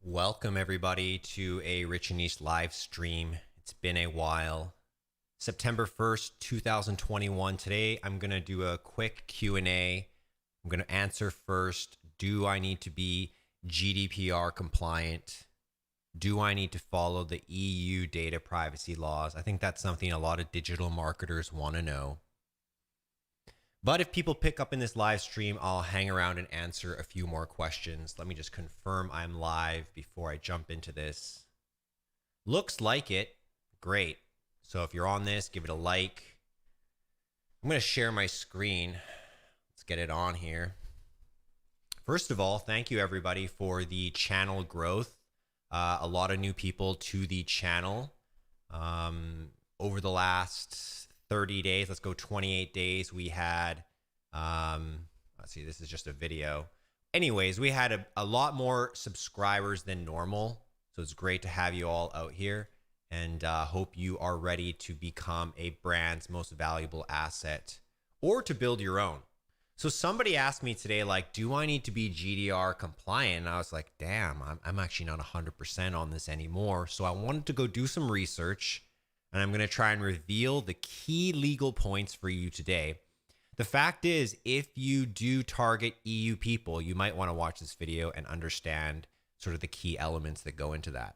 Welcome everybody to a Rich and East live stream. It's been a while. September 1st, 2021. Today I'm going to do a quick Q&A. I'm going to answer first, do I need to be GDPR compliant? Do I need to follow the EU data privacy laws? I think that's something a lot of digital marketers want to know. But if people pick up in this live stream, I'll hang around and answer a few more questions. Let me just confirm I'm live before I jump into this. Looks like it. Great. So if you're on this, give it a like. I'm going to share my screen. Let's get it on here. First of all, thank you everybody for the channel growth. A lot of new people to the channel over the last 30 days. Let's go 28 days. We had, let's see, this is just a video. Anyways, we had a lot more subscribers than normal. So it's great to have you all out here, and hope you are ready to become a brand's most valuable asset or to build your own. So somebody asked me today, like, do I need to be GDPR compliant? And I was like, damn, I'm actually not 100% on this anymore. So I wanted to go do some research, and I'm going to try and reveal the key legal points for you today. The fact is, if you do target EU people, you might want to watch this video and understand sort of the key elements that go into that.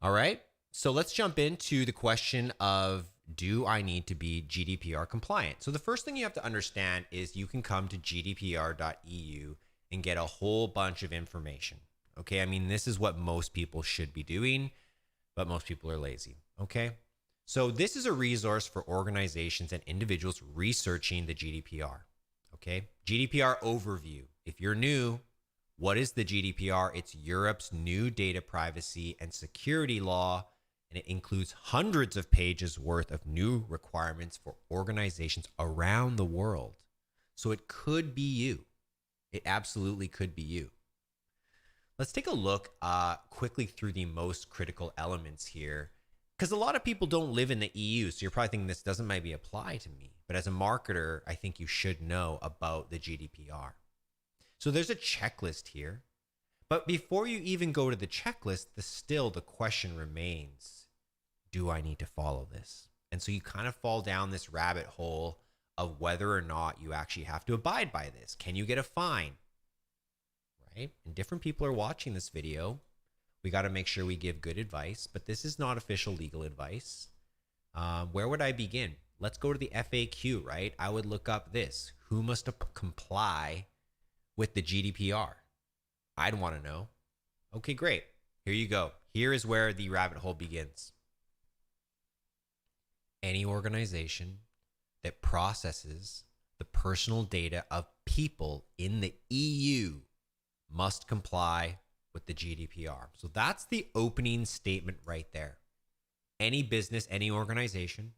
All right, so let's jump into the question of, do I need to be GDPR compliant? So the first thing you have to understand is you can come to gdpr.eu and get a whole bunch of information. Okay, I mean, this is what most people should be doing, but most people are lazy. Okay, so this is a resource for organizations and individuals researching the GDPR. Okay, GDPR overview. If you're new, what is the GDPR? It's Europe's new data privacy and security law, and it includes hundreds of pages worth of new requirements for organizations around the world. So it could be you. It absolutely could be you. Let's take a look quickly through the most critical elements here, because a lot of people don't live in the EU. So you're probably thinking this doesn't maybe apply to me. But as a marketer, I think you should know about the GDPR. So there's a checklist here. But before you even go to the checklist, the question remains, do I need to follow this? And so you kind of fall down this rabbit hole of whether or not you actually have to abide by this. Can you get a fine? Right? And different people are watching this video. We got to make sure we give good advice, but this is not official legal advice. Where would I begin? Let's go to the FAQ, right? I would look up this. Who must comply with the GDPR? I'd want to know. Okay, great. Here you go. Here is where the rabbit hole begins. Any organization that processes the personal data of people in the EU must comply with the GDPR. So that's the opening statement right there. Any business, any organization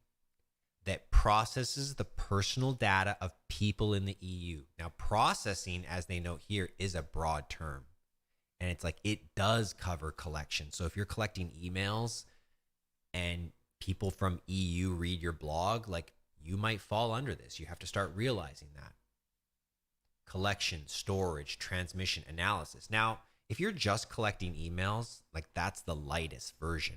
that processes the personal data of people in the EU. Now, processing, as they note here, is a broad term. And it's like, it does cover collection. So if you're collecting emails and people from EU read your blog, like, you might fall under this. You have to start realizing that. Collection, storage, transmission, analysis. Now, if you're just collecting emails, like, that's the lightest version.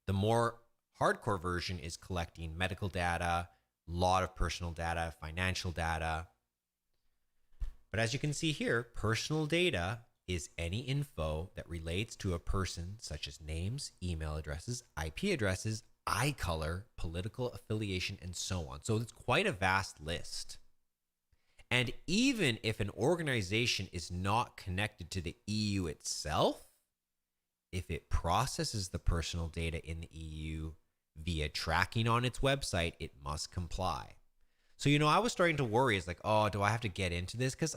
The more hardcore version is collecting medical data, a lot of personal data, financial data. But as you can see here, personal data is any info that relates to a person, such as names, email addresses, IP addresses, eye color, political affiliation, and so on. So it's quite a vast list. And even if an organization is not connected to the EU itself, if it processes the personal data in the EU via tracking on its website, it must comply. So, I was starting to worry. It's like, oh, do I have to get into this? Because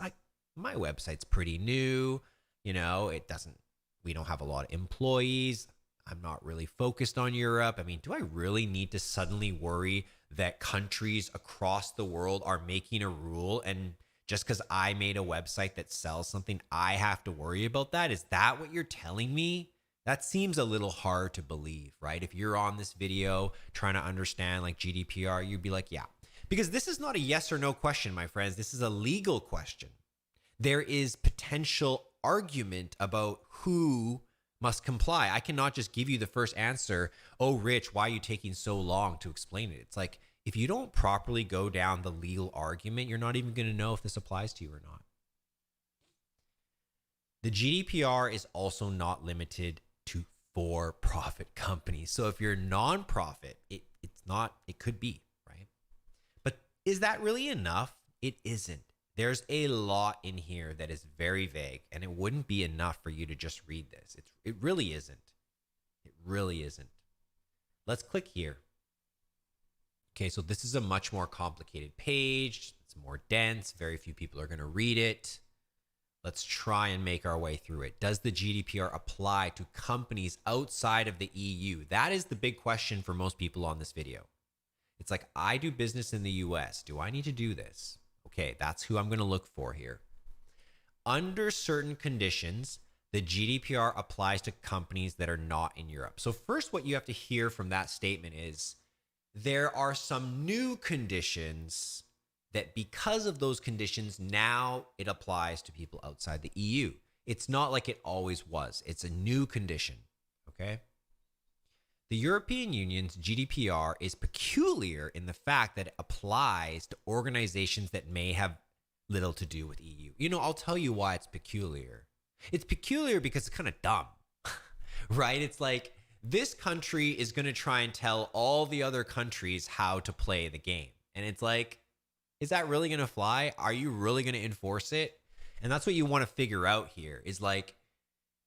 my website's pretty new. We don't have a lot of employees. I'm not really focused on Europe. I mean, do I really need to suddenly worry that countries across the world are making a rule, and just because I made a website that sells something, I have to worry about that? Is that what you're telling me? That seems a little hard to believe, right? If you're on this video trying to understand like GDPR, you'd be like, yeah. Because this is not a yes or no question, my friends. This is a legal question. There is potential argument about who must comply. I cannot just give you the first answer. Oh, Rich, why are you taking so long to explain it? It's like, if you don't properly go down the legal argument, you're not even going to know if this applies to you or not. The GDPR is also not limited to for-profit companies. So if you're a nonprofit, it could be, right? But is that really enough? It isn't. There's a lot in here that is very vague, and it wouldn't be enough for you to just read this. It really isn't. It really isn't. Let's click here. Okay, so this is a much more complicated page. It's more dense. Very few people are going to read it. Let's try and make our way through it. Does the GDPR apply to companies outside of the EU? That is the big question for most people on this video. It's like, I do business in the US. Do I need to do this? Okay, that's who I'm going to look for here. Under certain conditions, the GDPR applies to companies that are not in Europe. So first, what you have to hear from that statement is there are some new conditions that because of those conditions, now it applies to people outside the EU. It's not like it always was. It's a new condition, okay? The European Union's GDPR is peculiar in the fact that it applies to organizations that may have little to do with EU. You know, I'll tell you why it's peculiar. It's peculiar because it's kind of dumb, right? It's like this country is going to try and tell all the other countries how to play the game. And it's like, is that really going to fly? Are you really going to enforce it? And that's what you want to figure out here is like,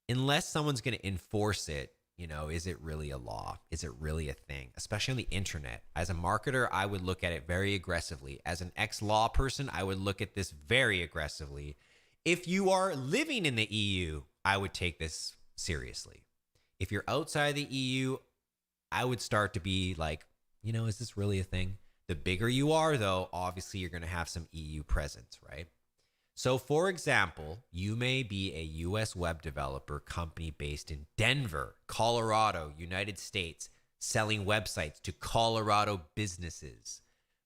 unless someone's going to enforce it, you know, is it really a law? Is it really a thing? Especially on the internet. As a marketer, I would look at it very aggressively. As an ex-law person, I would look at this very aggressively. If you are living in the EU, I would take this seriously. If you're outside the EU, I would start to be like, you know, is this really a thing? The bigger you are, though, obviously you're going to have some EU presence, right? So, for example, you may be a US web developer company based in Denver, Colorado, United States, selling websites to Colorado businesses.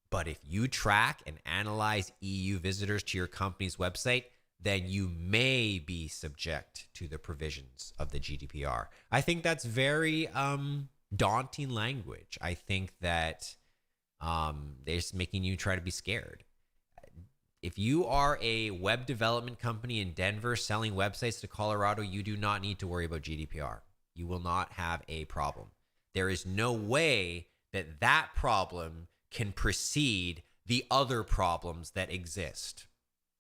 But if you track and analyze EU visitors to your company's website, then you may be subject to the provisions of the GDPR. I think that's very daunting language. I think that they're just making you try to be scared. If you are a web development company in Denver selling websites to Colorado, you do not need to worry about GDPR. You will not have a problem. There is no way that that problem can precede the other problems that exist.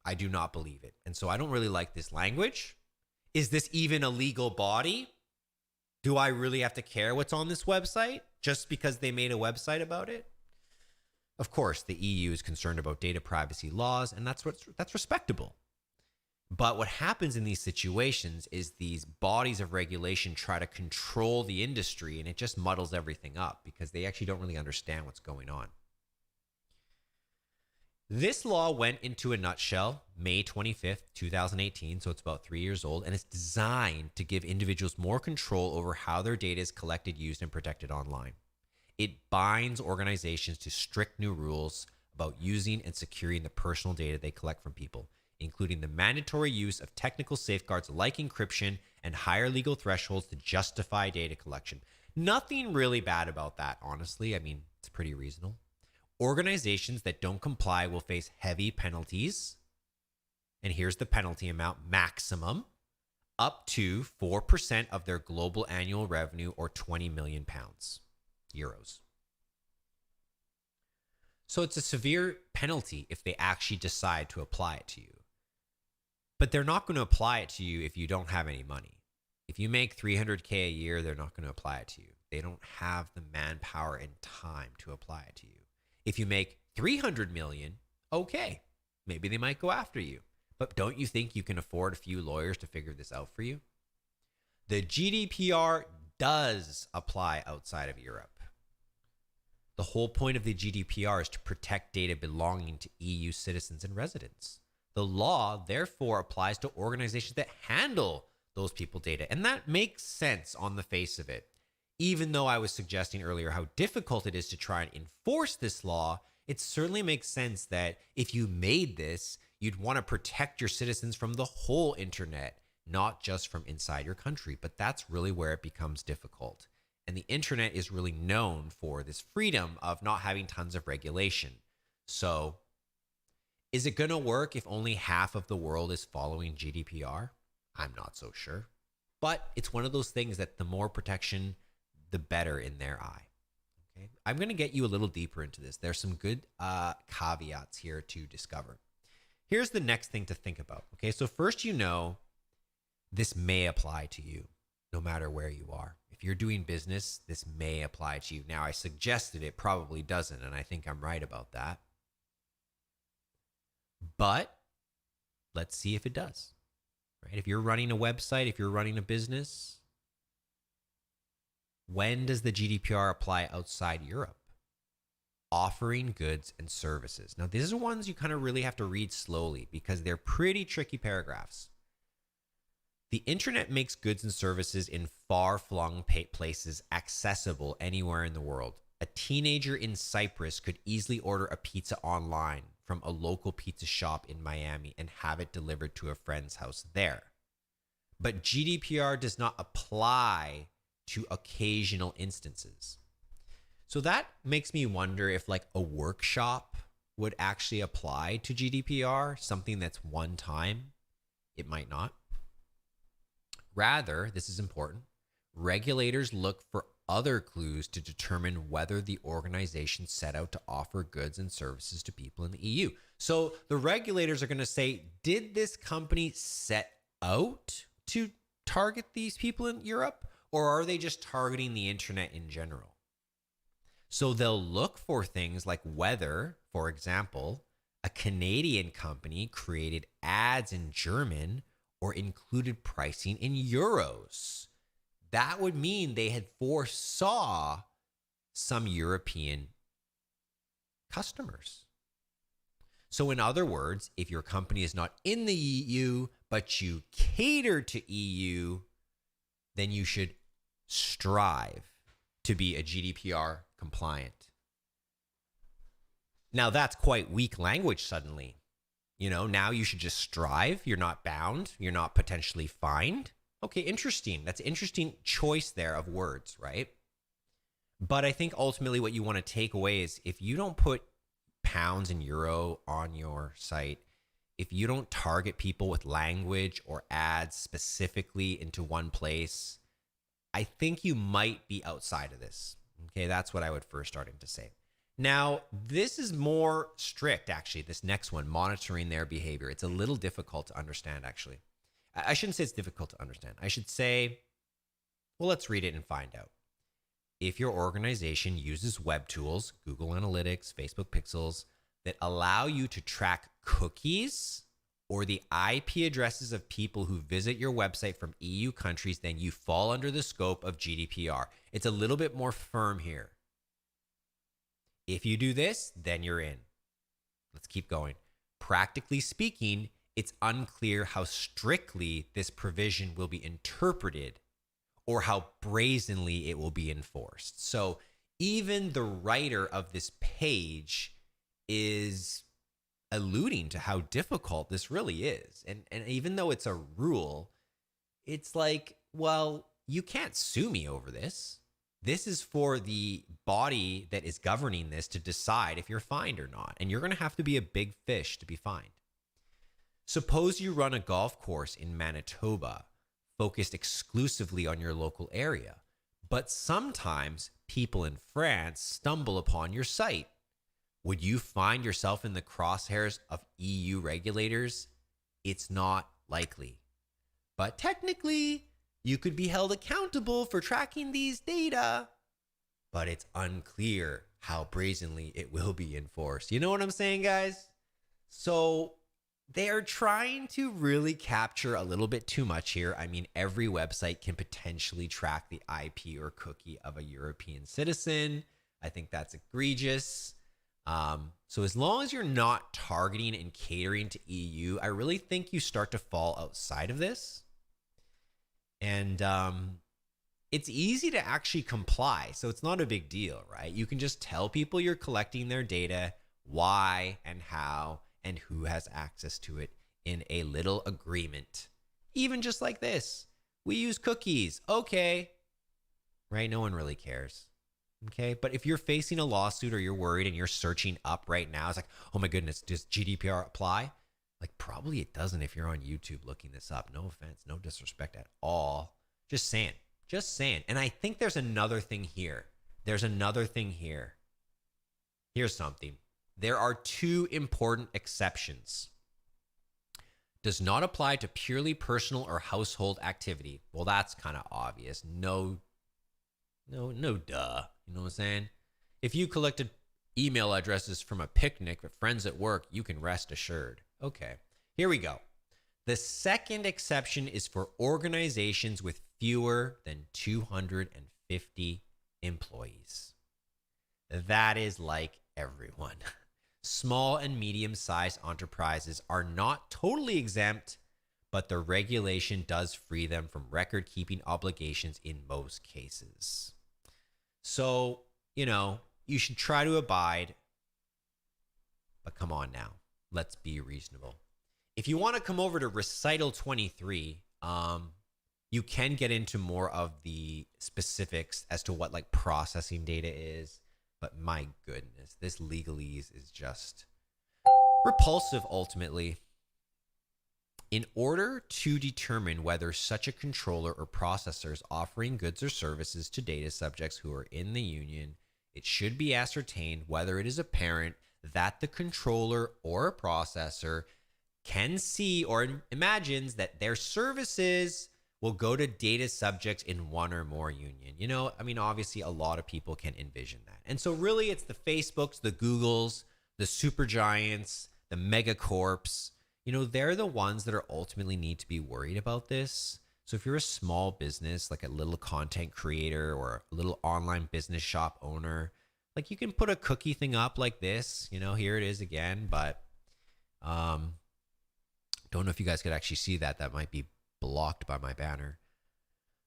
I do not believe it. And so I don't really like this language. Is this even a legal body? Do I really have to care what's on this website just because they made a website about it? Of course, the EU is concerned about data privacy laws, and that's respectable. But what happens in these situations is these bodies of regulation try to control the industry, and it just muddles everything up because they actually don't really understand what's going on. This law went into a nutshell May 25th, 2018, so it's about 3 years old, and it's designed to give individuals more control over how their data is collected, used, and protected online. It binds organizations to strict new rules about using and securing the personal data they collect from people, including the mandatory use of technical safeguards like encryption and higher legal thresholds to justify data collection. Nothing really bad about that, honestly. I mean, it's pretty reasonable. Organizations that don't comply will face heavy penalties. And here's the penalty amount maximum, up to 4% of their global annual revenue or 20 million pounds. Euros. So it's a severe penalty if they actually decide to apply it to you. But they're not going to apply it to you if you don't have any money. If you make $300K a year, they're not going to apply it to you. They don't have the manpower and time to apply it to you. If you make 300 million, okay, maybe they might go after you. But don't you think you can afford a few lawyers to figure this out for you? The GDPR does apply outside of Europe. The whole point of the GDPR is to protect data belonging to EU citizens and residents. The law, therefore, applies to organizations that handle those people data. And that makes sense on the face of it. Even though I was suggesting earlier how difficult it is to try and enforce this law, it certainly makes sense that if you made this, you'd want to protect your citizens from the whole internet, not just from inside your country. But that's really where it becomes difficult. And the internet is really known for this freedom of not having tons of regulation. So is it going to work if only half of the world is following GDPR? I'm not so sure. But it's one of those things that the more protection, the better in their eye. Okay, I'm going to get you a little deeper into this. There's some good caveats here to discover. Here's the next thing to think about. Okay, so first, this may apply to you no matter where you are. If you're doing business, this may apply to you. Now, I suggested it probably doesn't, and I think I'm right about that. But let's see if it does. Right? If you're running a website, if you're running a business, when does the GDPR apply outside Europe? Offering goods and services. Now, these are ones you kind of really have to read slowly because they're pretty tricky paragraphs. The internet makes goods and services in far-flung places accessible anywhere in the world. A teenager in Cyprus could easily order a pizza online from a local pizza shop in Miami and have it delivered to a friend's house there. But GDPR does not apply to occasional instances. So that makes me wonder if like a workshop would actually apply to GDPR, something that's one time. It might not. Rather, this is important, regulators look for other clues to determine whether the organization set out to offer goods and services to people in the EU. So the regulators are going to say, did this company set out to target these people in Europe, or are they just targeting the internet in general? So they'll look for things like whether, for example, a Canadian company created ads in German or included pricing in euros. That would mean they had foresaw some European customers. So in other words, if your company is not in the EU, but you cater to EU, then you should strive to be a GDPR compliant. Now that's quite weak language suddenly. Now you should just strive. You're not bound. You're not potentially fined. Okay, interesting. That's an interesting choice there of words, right? But I think ultimately what you want to take away is if you don't put pounds and euro on your site, if you don't target people with language or ads specifically into one place, I think you might be outside of this. Okay, that's what I would first starting to say. Now, this is more strict, actually, this next one, monitoring their behavior. It's a little difficult to understand, actually. I shouldn't say it's difficult to understand. I should say, well, let's read it and find out. If your organization uses web tools, Google Analytics, Facebook Pixels, that allow you to track cookies or the IP addresses of people who visit your website from EU countries, then you fall under the scope of GDPR. It's a little bit more firm here. If you do this, then you're in. Let's keep going. Practically speaking, it's unclear how strictly this provision will be interpreted or how brazenly it will be enforced. So even the writer of this page is alluding to how difficult this really is. And even though it's a rule, it's like, well, you can't sue me over this. This is for the body that is governing this to decide if you're fined or not. And you're going to have to be a big fish to be fined. Suppose you run a golf course in Manitoba focused exclusively on your local area, but sometimes people in France stumble upon your site. Would you find yourself in the crosshairs of EU regulators? It's not likely. But technically, you could be held accountable for tracking these data, but it's unclear how brazenly it will be enforced. You know what I'm saying, guys? So they are trying to really capture a little bit too much here. I mean, every website can potentially track the IP or cookie of a European citizen. I think that's egregious. So as long as you're not targeting and catering to EU, I really think you start to fall outside of this. And it's easy to actually comply. So it's not a big deal, right? You can just tell people you're collecting their data, why and how, and who has access to it in a little agreement. Even just like this. We use cookies. Okay. Right? No one really cares. Okay. But if you're facing a lawsuit or you're worried and you're searching up right now, it's like, oh my goodness, does GDPR apply? Like, probably it doesn't if you're on YouTube looking this up. No offense, no disrespect at all. Just saying. Just saying. And I think there's another thing here. There's another thing here. Here's something. There are two important exceptions. Does not apply to purely personal or household activity. Well, that's kind of obvious. No, duh. You know what I'm saying? If you collected email addresses from a picnic with friends at work, you can rest assured. Okay, here we go. The second exception is for organizations with fewer than 250 employees. That is like everyone. Small and medium-sized enterprises are not totally exempt, but the regulation does free them from record-keeping obligations in most cases. So, you should try to abide, but come on now. Let's be reasonable. If you want to come over to recital 23, you can get into more of the specifics as to what like processing data is. But my goodness, this legalese is just repulsive ultimately. In order to determine whether such a controller or processor is offering goods or services to data subjects who are in the union, it should be ascertained whether it is apparent that the controller or processor can see or imagines that their services will go to data subjects in one or more union. Obviously a lot of people can envision that. And so really it's the Facebooks, the Googles, the super giants, the megacorps, they're the ones that are ultimately need to be worried about this. So if you're a small business, like a little content creator or a little online business shop owner, like you can put a cookie thing up like this, here it is again, but don't know if you guys could actually see that. That might be blocked by my banner.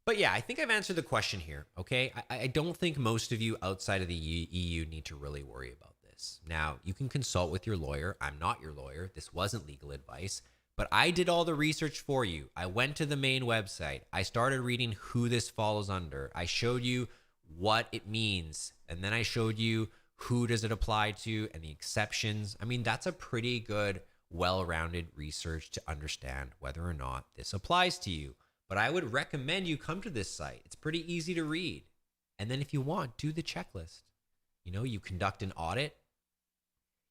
But yeah, I think I've answered the question here, okay? I don't think most of you outside of the EU need to really worry about this. Now, you can consult with your lawyer. I'm not your lawyer. This wasn't legal advice, but I did all the research for you. I went to the main website. I started reading who this falls under. I showed you what it means, and then I showed you who does it apply to and the exceptions. That's a pretty good well-rounded research to understand whether or not this applies to you. But I would recommend you come to this site. It's pretty easy to read. And then if you want, do the checklist. You conduct an audit.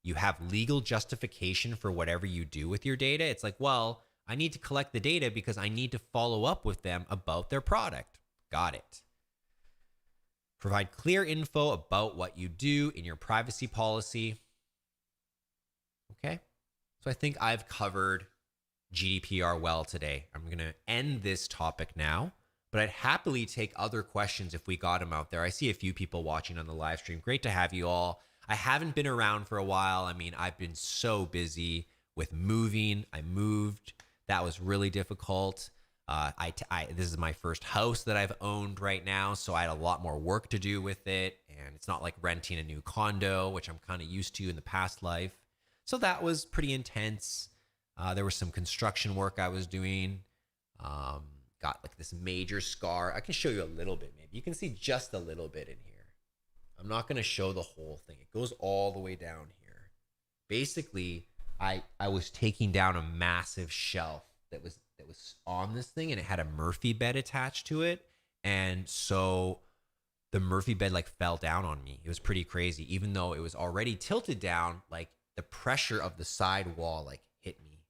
You have legal justification for whatever you do with your data. It's like, well, I need to collect the data because I need to follow up with them about their product. Got it. Provide clear info about what you do in your privacy policy. Okay. So I think I've covered GDPR well today. I'm going to end this topic now, but I'd happily take other questions if we got them out there. I see a few people watching on the live stream. Great to have you all. I haven't been around for a while. I've been so busy with moving. I moved. That was really difficult. This is my first house that I've owned right now, so I had a lot more work to do with it, and it's not like renting a new condo, which I'm kind of used to in the past life. So that was pretty intense. There was some construction work I was doing. Got like this major scar. I can show you a little bit, maybe. You can see just a little bit in here. I'm not going to show the whole thing. It goes all the way down here. Basically, I was taking down a massive shelf that was on this thing, and it had a Murphy bed attached to it. And so the Murphy bed like fell down on me. It was pretty crazy. Even though it was already tilted down, like the pressure of the side wall like hit me.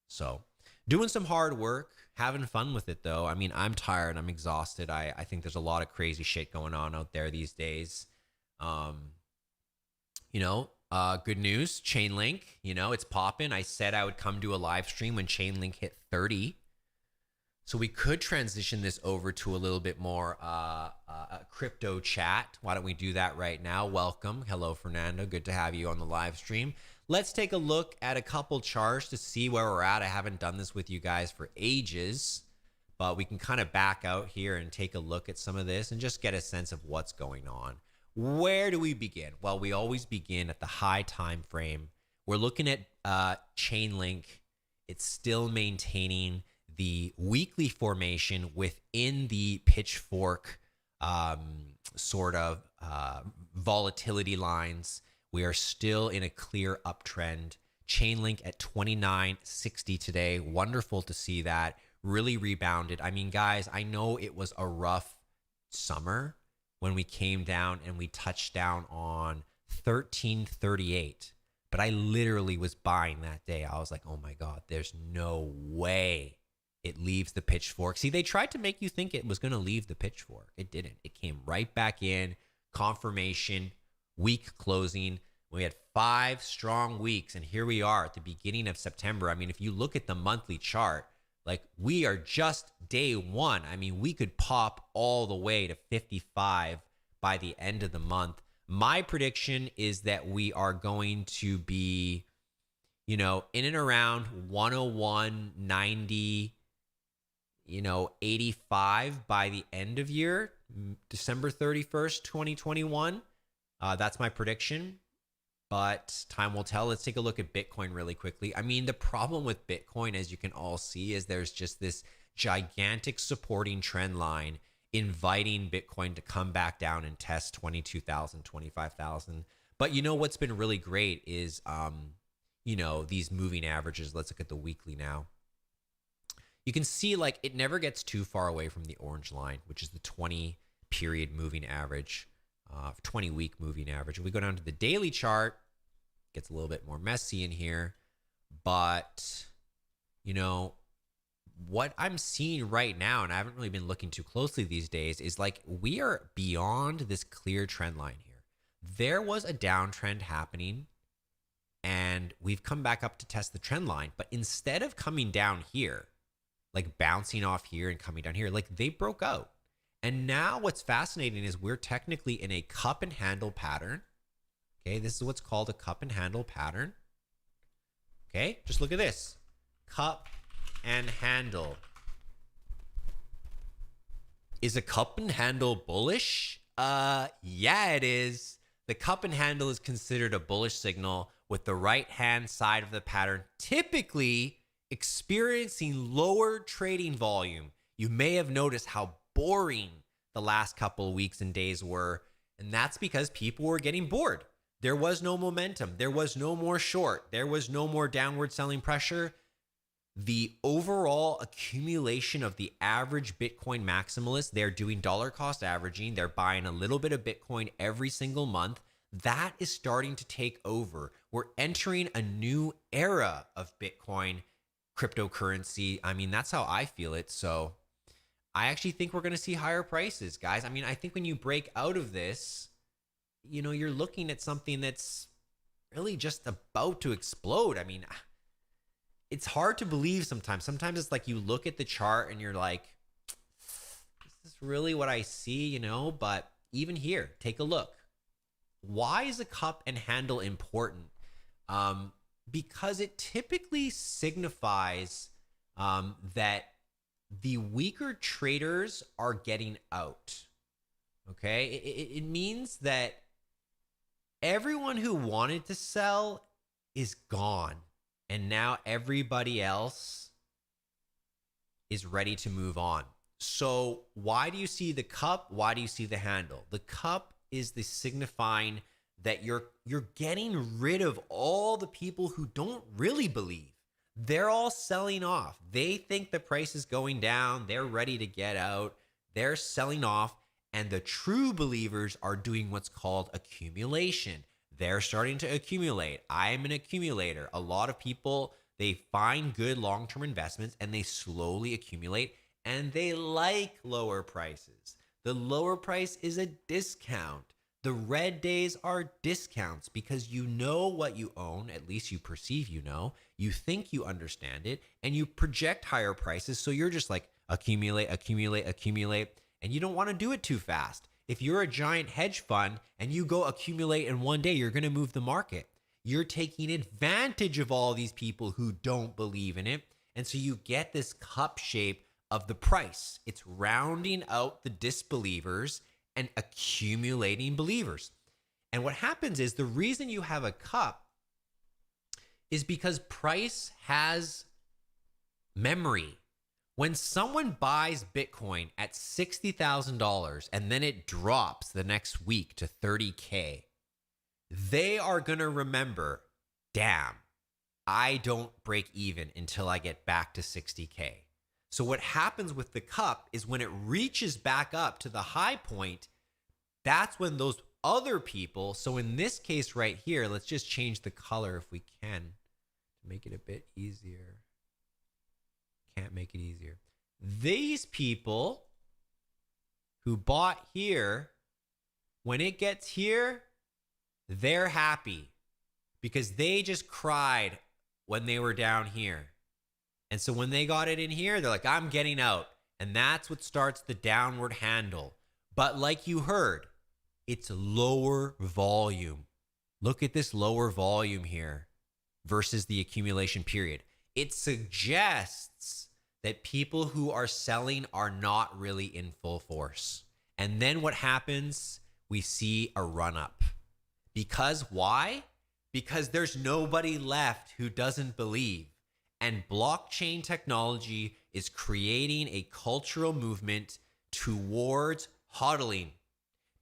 So doing some hard work, having fun with it though. I'm tired. I'm exhausted. I think there's a lot of crazy shit going on out there these days. Good news, Chainlink, it's popping. I said I would come do a live stream when Chainlink hit 30. So we could transition this over to a little bit more crypto chat. Why don't we do that right now? Welcome. Hello, Fernando. Good to have you on the live stream. Let's take a look at a couple charts to see where we're at. I haven't done this with you guys for ages, but we can kind of back out here and take a look at some of this and just get a sense of what's going on. Where do we begin? Well, we always begin at the high time frame. We're looking at Chainlink. It's still maintaining the weekly formation within the pitchfork sort of volatility lines. We are still in a clear uptrend. Chainlink at 29.60 today. Wonderful to see that. Really rebounded. I mean, guys, I know it was a rough summer when we came down and we touched down on 1338. But I literally was buying that day. I was like, oh my God, there's no way it leaves the pitchfork. See, they tried to make you think it was going to leave the pitchfork. It didn't. It came right back in. Confirmation, week closing. We had 5 strong weeks, and here we are at the beginning of September. I mean, if you look at the monthly chart, like we are just day one. I mean, we could pop all the way to 55 by the end of the month. My prediction is that we are going to be, in and around 101.90, 85 by the end of year, December 31st, 2021. That's my prediction. But time will tell. Let's take a look at Bitcoin really quickly. I mean, the problem with Bitcoin, as you can all see, is there's just this gigantic supporting trend line inviting Bitcoin to come back down and test 22,000, 25,000. But what's been really great is, these moving averages. Let's look at the weekly now. You can see like it never gets too far away from the orange line, which is the 20 period moving average, 20 week moving average. If we go down to the daily chart, it gets a little bit more messy in here, but what I'm seeing right now, and I haven't really been looking too closely these days, is like we are beyond this clear trend line here. There was a downtrend happening and we've come back up to test the trend line, but instead of coming down here, like bouncing off here and coming down here, like they broke out. And now what's fascinating is we're technically in a cup and handle pattern. Okay, this is what's called a cup and handle pattern. Okay, just look at this. Cup and handle. Is a cup and handle bullish? Yeah, it is. The cup and handle is considered a bullish signal with the right hand side of the pattern typically experiencing lower trading volume. You may have noticed how boring the last couple of weeks and days were, and that's because people were getting bored. There was no momentum. There was no more short. There was no more downward selling pressure. The overall accumulation of the average Bitcoin maximalist, they're doing dollar cost averaging. They're buying a little bit of Bitcoin every single month. That is starting to take over. We're entering a new era of Bitcoin cryptocurrency. I mean, that's how I feel it. So I actually think we're going to see higher prices, guys. I mean, I think when you break out of this, you're looking at something that's really just about to explode. I mean, it's hard to believe sometimes. Sometimes it's like you look at the chart and you're like, is this really what I see, But even here, take a look. Why is a cup and handle important? Because it typically signifies that the weaker traders are getting out. Okay? It means that everyone who wanted to sell is gone. And now everybody else is ready to move on. So why do you see the cup? Why do you see the handle? The cup is the signifying that you're getting rid of all the people who don't really believe. They're all selling off. They think the price is going down. They're ready to get out. They're selling off. And the true believers are doing what's called accumulation. They're starting to accumulate. I'm an accumulator. A lot of people, they find good long-term investments and they slowly accumulate, and they like lower prices. The lower price is a discount. The red days are discounts because you know what you own, at least you perceive you think you understand it, and you project higher prices. So you're just like accumulate, accumulate, accumulate, and you don't want to do it too fast. If you're a giant hedge fund and you go accumulate in one day, you're going to move the market. You're taking advantage of all these people who don't believe in it. And so you get this cup shape of the price. It's rounding out the disbelievers and accumulating believers. And what happens is the reason you have a cup is because price has memory. When someone buys Bitcoin at $60,000 and then it drops the next week to 30K, they are going to remember, damn, I don't break even until I get back to 60K. So what happens with the cup is when it reaches back up to the high point, that's when those other people, so in this case right here, let's just change the color if we can to make it a bit easier. Can't make it easier. These people who bought here, when it gets here, they're happy because they just cried when they were down here. And so when they got it in here, they're like, I'm getting out. And that's what starts the downward handle. But like you heard, it's lower volume. Look at this lower volume here versus the accumulation period. It suggests that people who are selling are not really in full force. And then what happens? We see a run up. Because why? Because there's nobody left who doesn't believe. And blockchain technology is creating a cultural movement towards hodling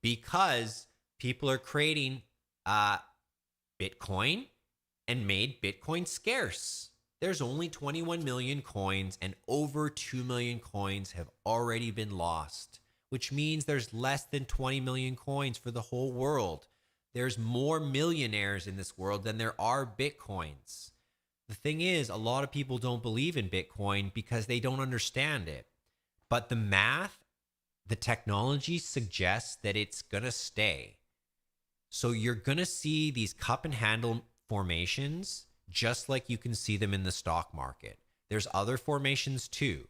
because people are creating Bitcoin and made Bitcoin scarce. There's only 21 million coins and over 2 million coins have already been lost, which means there's less than 20 million coins for the whole world. There's more millionaires in this world than there are Bitcoins. The thing is, a lot of people don't believe in Bitcoin because they don't understand it. But the math, the technology suggests that it's going to stay. So you're going to see these cup and handle formations just like you can see them in the stock market. There's other formations too.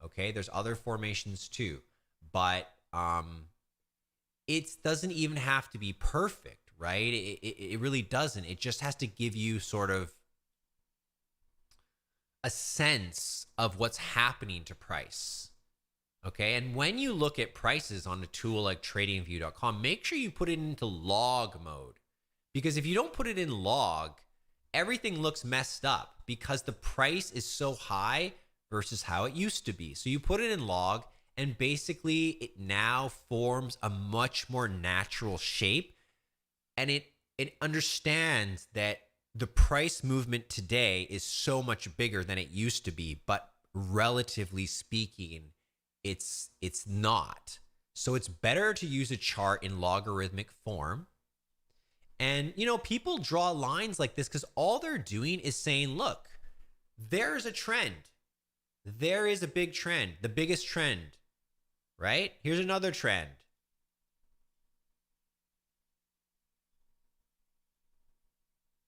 Okay, there's other formations too. But it doesn't even have to be perfect, right? It really doesn't. It just has to give you sort of a sense of what's happening to price. Okay, and when you look at prices on a tool like tradingview.com, make sure you put it into log mode. Because if you don't put it in log, everything looks messed up because the price is so high versus how it used to be. So you put it in log and basically it now forms a much more natural shape. And it understands that the price movement today is so much bigger than it used to be, but relatively speaking, it's not. So it's better to use a chart in logarithmic form. And, you know, people draw lines like this because all they're doing is saying, look, there's a trend. There is a big trend, the biggest trend, right? Here's another trend.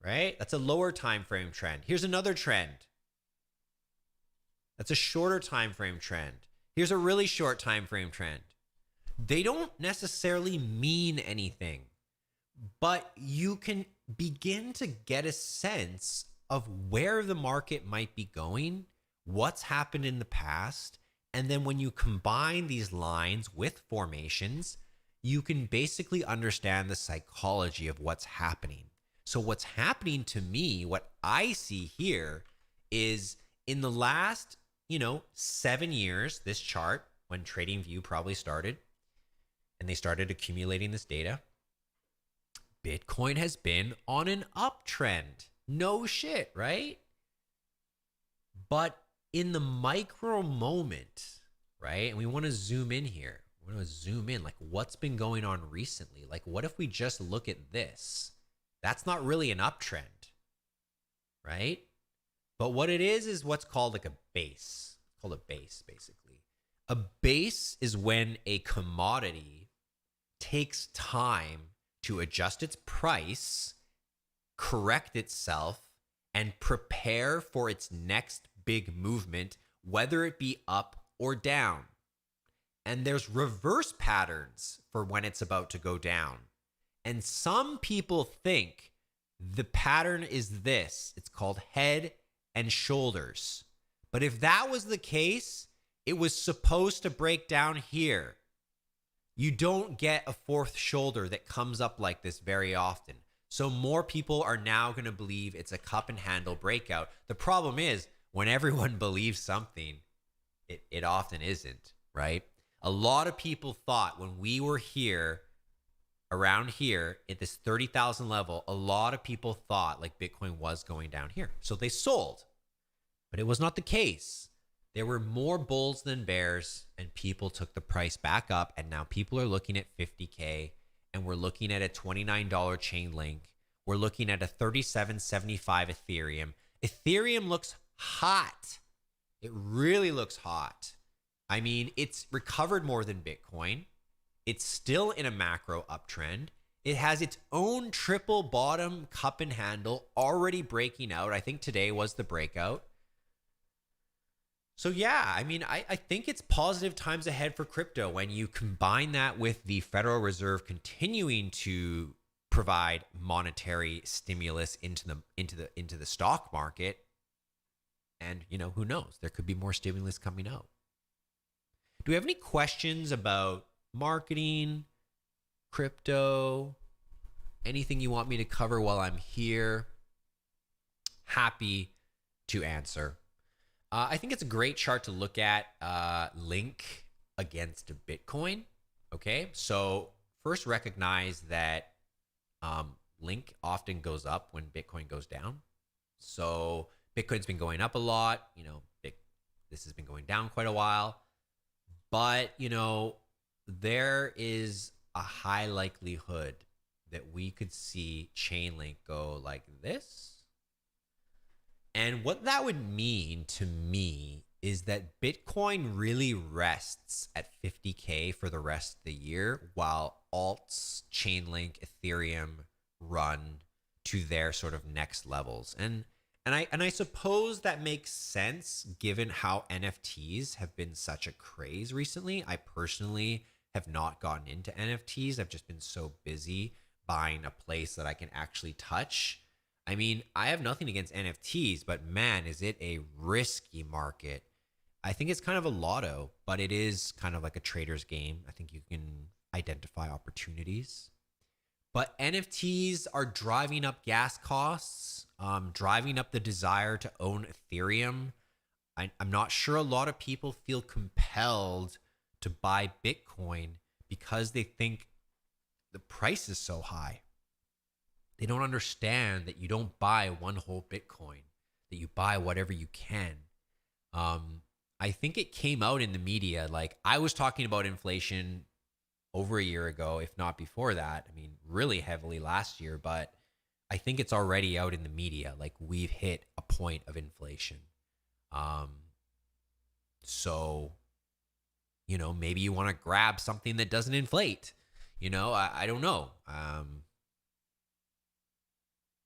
Right? That's a lower time frame trend. Here's another trend. That's a shorter time frame trend. Here's a really short time frame trend. They don't necessarily mean anything, but you can begin to get a sense of where the market might be going, what's happened in the past, and then when you combine these lines with formations, you can basically understand the psychology of what's happening. So what's happening to me, what I see here is in the last, 7 years, this chart, when TradingView probably started, and they started accumulating this data, Bitcoin has been on an uptrend. No shit, right? But in the micro moment, right? And we want to zoom in here. We want to zoom in, like what's been going on recently? Like what if we just look at this? That's not really an uptrend, right? But what it is what's called like a base. It's called a base, basically. A base is when a commodity takes time to adjust its price, correct itself, and prepare for its next big movement, whether it be up or down. And there's reverse patterns for when it's about to go down. And some people think the pattern is this. It's called head and shoulders. But if that was the case, it was supposed to break down here. You don't get a fourth shoulder that comes up like this very often. So more people are now going to believe it's a cup and handle breakout. The problem is when everyone believes something, It often isn't, right? A lot of people thought when we were here, around here at this 30,000 level, a lot of people thought like Bitcoin was going down here. So they sold, but it was not the case. There were more bulls than bears, and people took the price back up. And now people are looking at 50K, and we're looking at a $29 Chainlink. We're looking at a 37.75 Ethereum. Ethereum looks hot. It really looks hot. I mean, it's recovered more than Bitcoin. It's still in a macro uptrend. It has its own triple bottom cup and handle already breaking out. I think today was the breakout. So yeah, I mean, I think it's positive times ahead for crypto when you combine that with the Federal Reserve continuing to provide monetary stimulus into the stock market. And, you know, who knows? There could be more stimulus coming out. Do we have any questions about marketing, crypto, anything you want me to cover while I'm here? Happy to answer. I think it's a great chart to look at, Link against Bitcoin. Okay, so first recognize that Link often goes up when Bitcoin goes down. So Bitcoin's been going up a lot. You know, this has been going down quite a while. But, you know, there is a high likelihood that we could see Chainlink go like this. And what that would mean to me is that Bitcoin really rests at 50K for the rest of the year, while alts, Chainlink, Ethereum run to their sort of next levels. And I suppose that makes sense given how NFTs have been such a craze recently. I personally have not gotten into NFTs. I've just been so busy buying a place that I can actually touch. I mean, I have nothing against NFTs, but man, is it a risky market. I think it's kind of a lotto, but it is kind of like a trader's game. I think you can identify opportunities. But NFTs are driving up gas costs, driving up the desire to own Ethereum. I'm not sure a lot of people feel compelled to buy Bitcoin because they think the price is so high. They don't understand that you don't buy one whole Bitcoin, that you buy whatever you can. I think it came out in the media. Like, I was talking about inflation over a year ago, if not before that. I mean, really heavily last year, but I think it's already out in the media. Like, we've hit a point of inflation. So, you know, maybe you want to grab something that doesn't inflate. You know, I don't know.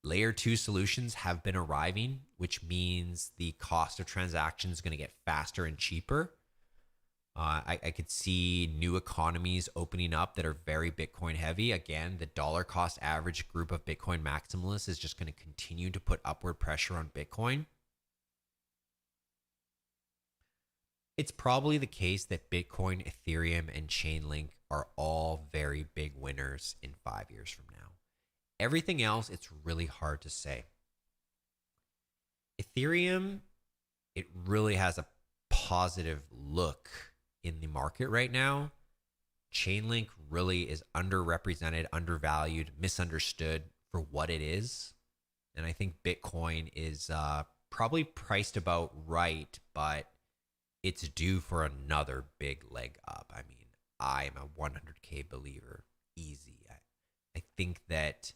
Layer 2 solutions have been arriving, which means the cost of transactions is going to get faster and cheaper. I could see new economies opening up that are very Bitcoin heavy. Again, the dollar cost average group of Bitcoin maximalists is just going to continue to put upward pressure on Bitcoin. It's probably the case that Bitcoin, Ethereum, and Chainlink are all very big winners in 5 years from now. Everything else, it's really hard to say. Ethereum, it really has a positive look in the market right now. Chainlink really is underrepresented, undervalued, misunderstood for what it is. And I think Bitcoin is probably priced about right, but it's due for another big leg up. I mean, I am a 100K believer, easy. I think that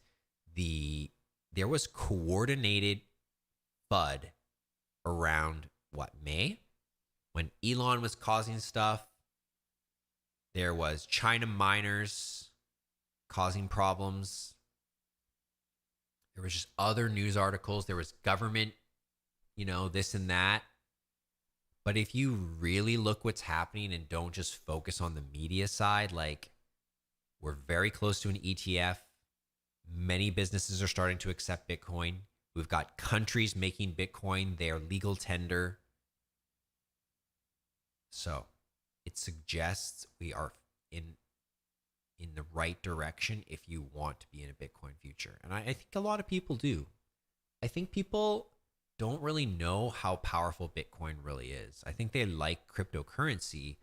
there was coordinated FUD around May, when Elon was causing stuff. There was China miners causing problems. There was just other news articles. There was government, you know, this and that. But if you really look what's happening and don't just focus on the media side, like, we're very close to an ETF. Many businesses are starting to accept Bitcoin. We've got countries making Bitcoin their legal tender. So it suggests we are in the right direction if you want to be in a Bitcoin future. And I think a lot of people do. I think people don't really know how powerful Bitcoin really is. I think they like cryptocurrency,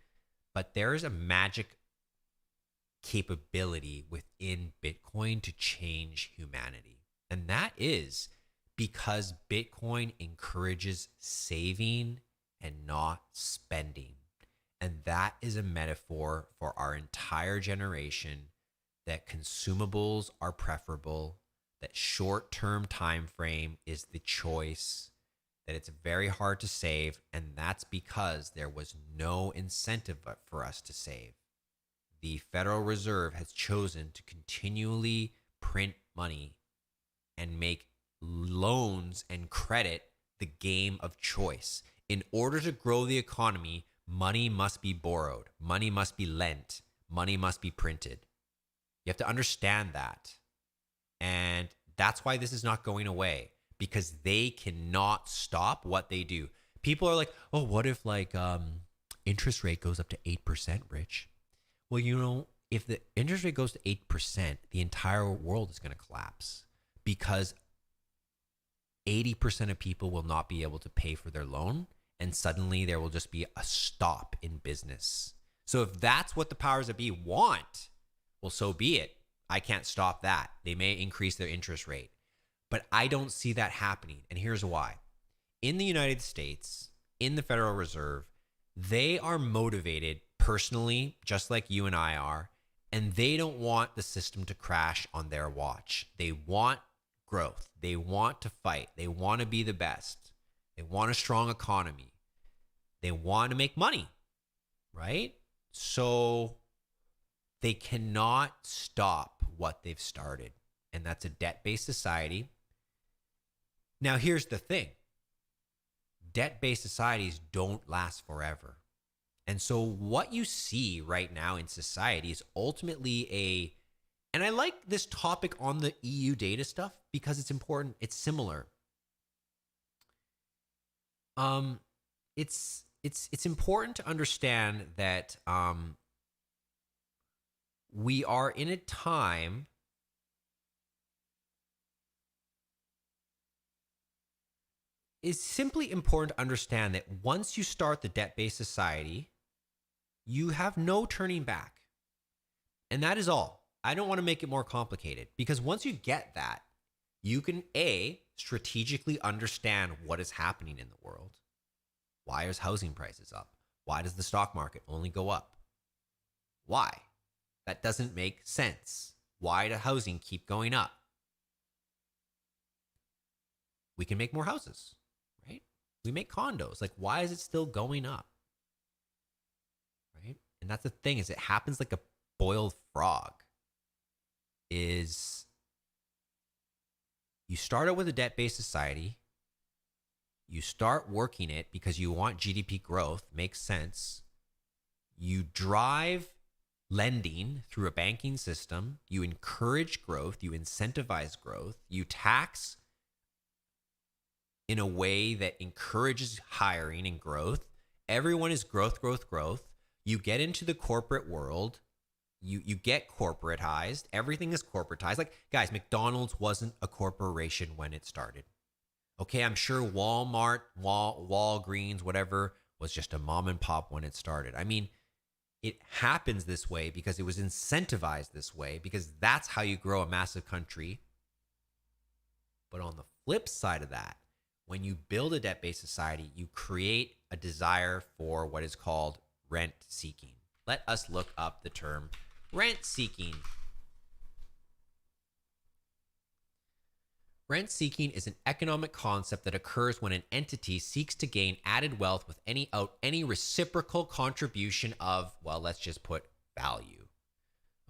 but there's a magic capability within Bitcoin to change humanity. And that is because Bitcoin encourages saving and not spending. And that is a metaphor for our entire generation, that consumables are preferable, that short-term time frame is the choice, that it's very hard to save, and that's because there was no incentive for us to save. The Federal Reserve has chosen to continually print money and make loans and credit the game of choice. In order to grow the economy, money must be borrowed, money must be lent, money must be printed. You have to understand that. And that's why this is not going away, because they cannot stop what they do. People are like, oh, what if interest rate goes up to 8%, Rich? Well, if the interest rate goes to 8%, the entire world is going to collapse, because 80% of people will not be able to pay for their loan, and suddenly there will just be a stop in business. So if that's what the powers that be want, well, so be it. I can't stop that. They may increase their interest rate, but I don't see that happening. And here's why. In the United States, in the Federal Reserve, they are motivated personally, just like you and I are, and they don't want the system to crash on their watch. They want growth. They want to fight. They want to be the best. They want a strong economy. They want to make money, right? So they cannot stop what they've started, and that's a debt-based society. Now, here's the thing. Debt-based societies don't last forever. And so what you see right now in society is ultimately and I like this topic on the EU data stuff because it's important. It's similar. It's important to understand that we are in a time it's simply important to understand that once you start the debt-based society, you have no turning back. And that is all. I don't want to make it more complicated, because once you get that, you can strategically understand what is happening in the world. Why is housing prices up? Why does the stock market only go up? Why? That doesn't make sense. Why does housing keep going up? We can make more houses, right? We make condos. Like, why is it still going up? Right? And that's the thing, is it happens like a boiled frog. Is you start out with a debt-based society, you start working it because you want GDP growth, makes sense. You drive lending through a banking system, you encourage growth, you incentivize growth, you tax in a way that encourages hiring and growth. Everyone is growth, growth, growth. You get into the corporate world. You get corporatized. Everything is corporatized. Like, guys, McDonald's wasn't a corporation when it started. Okay, I'm sure Walmart, Walgreens, whatever, was just a mom and pop when it started. I mean, it happens this way because it was incentivized this way, because that's how you grow a massive country. But on the flip side of that, when you build a debt-based society, you create a desire for what is called rent seeking. Let us look up the term rent seeking. Rent seeking is an economic concept that occurs when an entity seeks to gain added wealth with any reciprocal contribution of, well, let's just put value.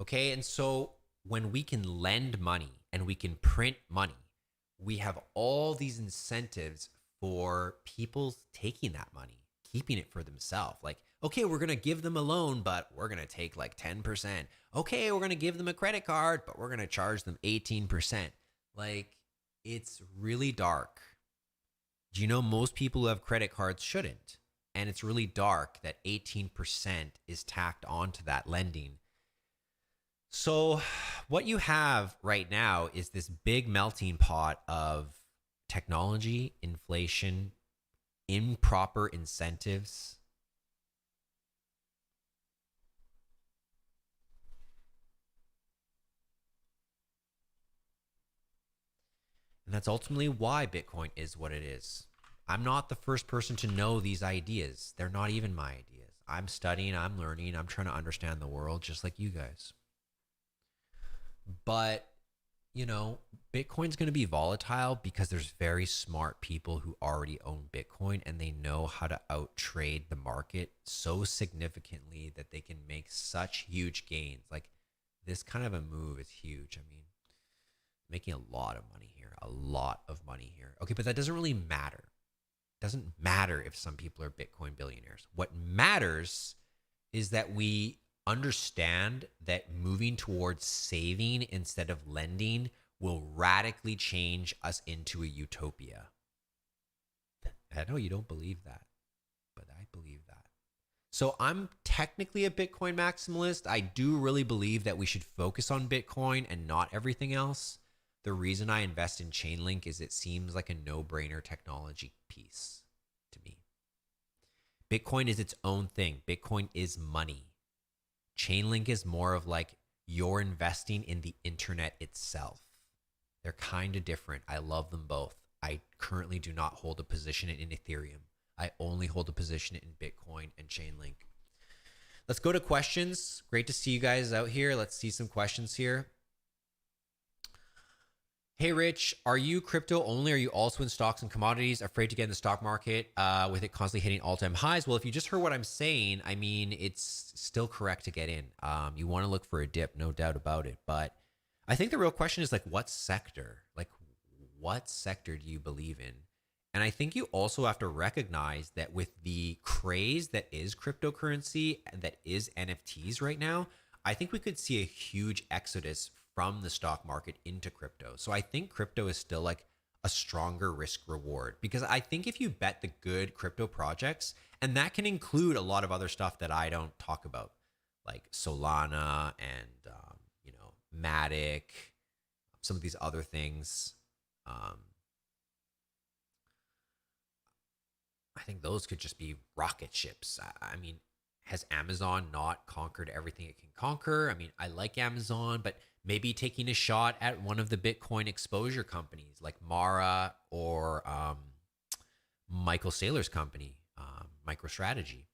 Okay, and so when we can lend money and we can print money, we have all these incentives for people taking that money, keeping it for themselves. Like, okay, we're going to give them a loan, but we're going to take like 10%. Okay, we're going to give them a credit card, but we're going to charge them 18%. Like, it's really dark. Do you know most people who have credit cards shouldn't? And it's really dark that 18% is tacked onto that lending. So what you have right now is this big melting pot of technology, inflation, improper incentives. And that's ultimately why Bitcoin is what it is. I'm not the first person to know these ideas. They're not even my ideas. I'm studying, I'm learning, I'm trying to understand the world just like you guys. But, you know, Bitcoin's going to be volatile because there's very smart people who already own Bitcoin and they know how to outtrade the market so significantly that they can make such huge gains. Like this kind of a move is huge. I mean, making a lot of money here, a lot of money here. Okay, but that doesn't really matter. It doesn't matter if some people are Bitcoin billionaires. What matters is that we understand that moving towards saving instead of lending will radically change us into a utopia. I know you don't believe that, but I believe that. So I'm technically a Bitcoin maximalist. I do really believe that we should focus on Bitcoin and not everything else. The reason I invest in Chainlink is it seems like a no-brainer technology piece to me. Bitcoin is its own thing. Bitcoin is money. Chainlink is more of like you're investing in the internet itself. They're kind of different. I love them both. I currently do not hold a position in Ethereum. I only hold a position in Bitcoin and Chainlink. Let's go to questions. Great to see you guys out here. Let's see some questions here. Hey, Rich, are you crypto only? Are you also in stocks and commodities? Afraid to get in the stock market with it constantly hitting all-time highs? Well, if you just heard what I'm saying, I mean, it's still correct to get in. You want to look for a dip, no doubt about it. But I think the real question is like, what sector? Like, what sector do you believe in? And I think you also have to recognize that with the craze that is cryptocurrency and that is NFTs right now, I think we could see a huge exodus from the stock market into crypto. So I think crypto is still like a stronger risk reward because I think if you bet the good crypto projects, and that can include a lot of other stuff that I don't talk about, like Solana and Matic, some of these other things. I think those could just be rocket ships. I mean, has Amazon not conquered everything it can conquer? I mean, I like Amazon, but maybe taking a shot at one of the Bitcoin exposure companies like Mara or Michael Saylor's company, MicroStrategy.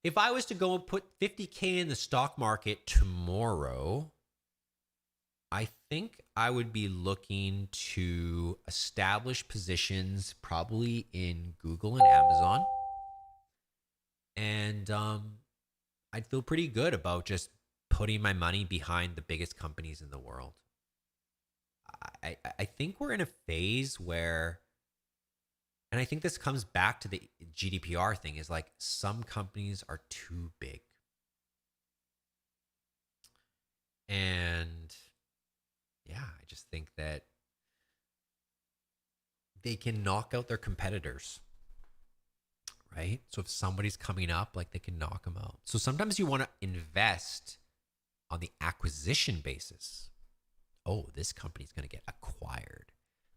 If I was to go and put 50K in the stock market tomorrow, I think I would be looking to establish positions probably in Google and Amazon. And I'd feel pretty good about just putting my money behind the biggest companies in the world. I think we're in a phase where, and I think this comes back to the GDPR thing, is like some companies are too big. And yeah, I just think that they can knock out their competitors, right? So if somebody's coming up, like they can knock them out. So sometimes you want to invest on the acquisition basis. Oh, this company's going to get acquired.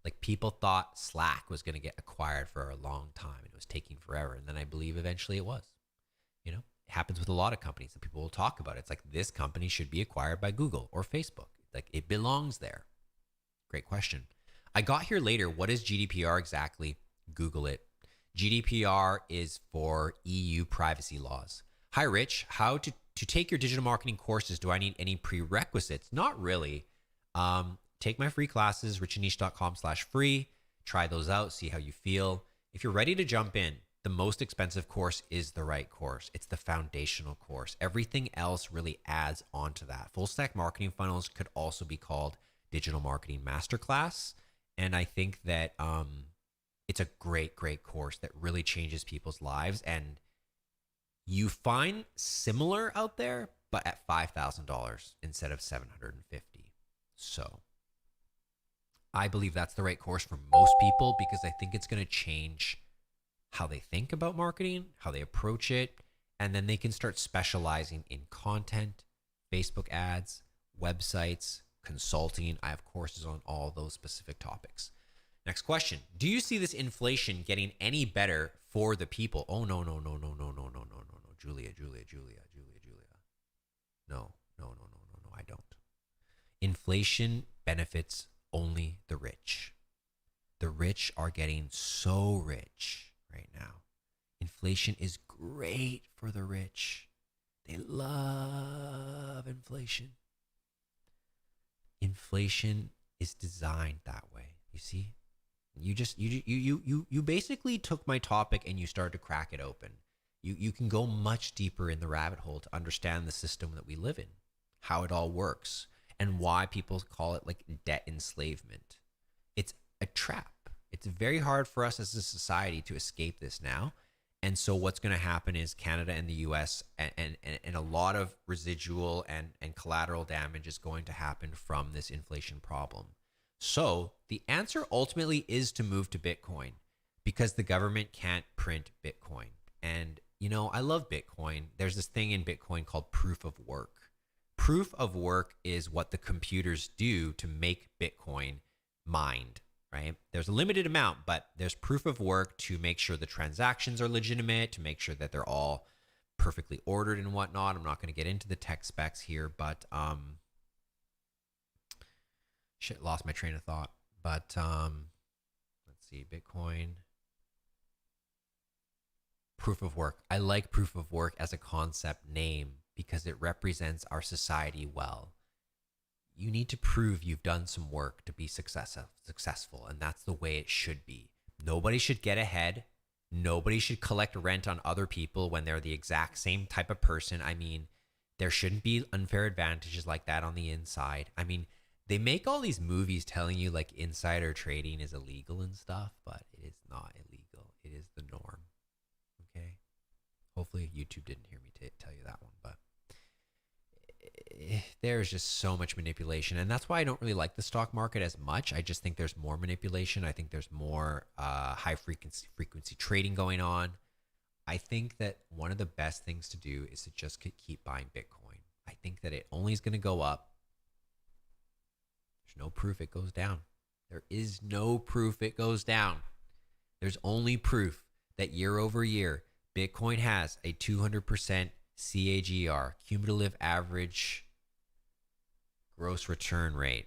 Like people thought Slack was going to get acquired for a long time and it was taking forever. And then I believe eventually it was. You know, it happens with a lot of companies and people will talk about it. It's like this company should be acquired by Google or Facebook. Like it belongs there. Great question. I got here later. What is GDPR exactly? Google it. GDPR is for EU privacy laws. Hi, Rich. How to take your digital marketing courses? Do I need any prerequisites? Not really. Take my free classes, richaniche.com/free. Try those out. See how you feel. If you're ready to jump in, the most expensive course is the right course. It's the foundational course. Everything else really adds on to that. Full stack marketing funnels could also be called digital marketing masterclass. And I think that it's a great, great course that really changes people's lives. And you find similar out there, but at $5,000 instead of $750. So I believe that's the right course for most people because I think it's going to change how they think about marketing, how they approach it, and then they can start specializing in content, Facebook ads, websites, consulting. I have courses on all those specific topics. Next question. Do you see this inflation getting any better for the people? Oh, no, no, no, no, no, no, no, no, no, no. Julia. No, no, no, no, no, no, I don't. Inflation benefits only the rich. The rich are getting so rich right now. Inflation is great for the rich. They love inflation. Inflation is designed that way. You see? You basically took my topic and you started to crack it open. You can go much deeper in the rabbit hole to understand the system that we live in, how it all works, and why people call it like debt enslavement. It's a trap. It's very hard for us as a society to escape this now. And so what's going to happen is Canada and the US and a lot of residual and collateral damage is going to happen from this inflation problem. So the answer ultimately is to move to Bitcoin because the government can't print Bitcoin. And, you know, I love Bitcoin. There's this thing in Bitcoin called proof of work. Proof of work is what the computers do to make Bitcoin mined, right? There's a limited amount, but there's proof of work to make sure the transactions are legitimate, to make sure that they're all perfectly ordered and whatnot. I'm not going to get into the tech specs here, but shit, lost my train of thought. But let's see, Bitcoin. Proof of work. I like proof of work as a concept name because it represents our society well. You need to prove you've done some work to be successful, and that's the way it should be. Nobody should get ahead. Nobody should collect rent on other people when they're the exact same type of person. I mean, there shouldn't be unfair advantages like that on the inside. I mean, they make all these movies telling you like insider trading is illegal and stuff, but it is not illegal. It is the norm. Okay. Hopefully YouTube didn't hear me tell you that one, but there's just so much manipulation. And that's why I don't really like the stock market as much. I just think there's more manipulation. I think there's more high frequency trading going on. I think that one of the best things to do is to just keep buying Bitcoin. I think that it only is going to go up. There's no proof it goes down. There is no proof it goes down. There's only proof that year over year, Bitcoin has a 200% CAGR, cumulative average gross return rate.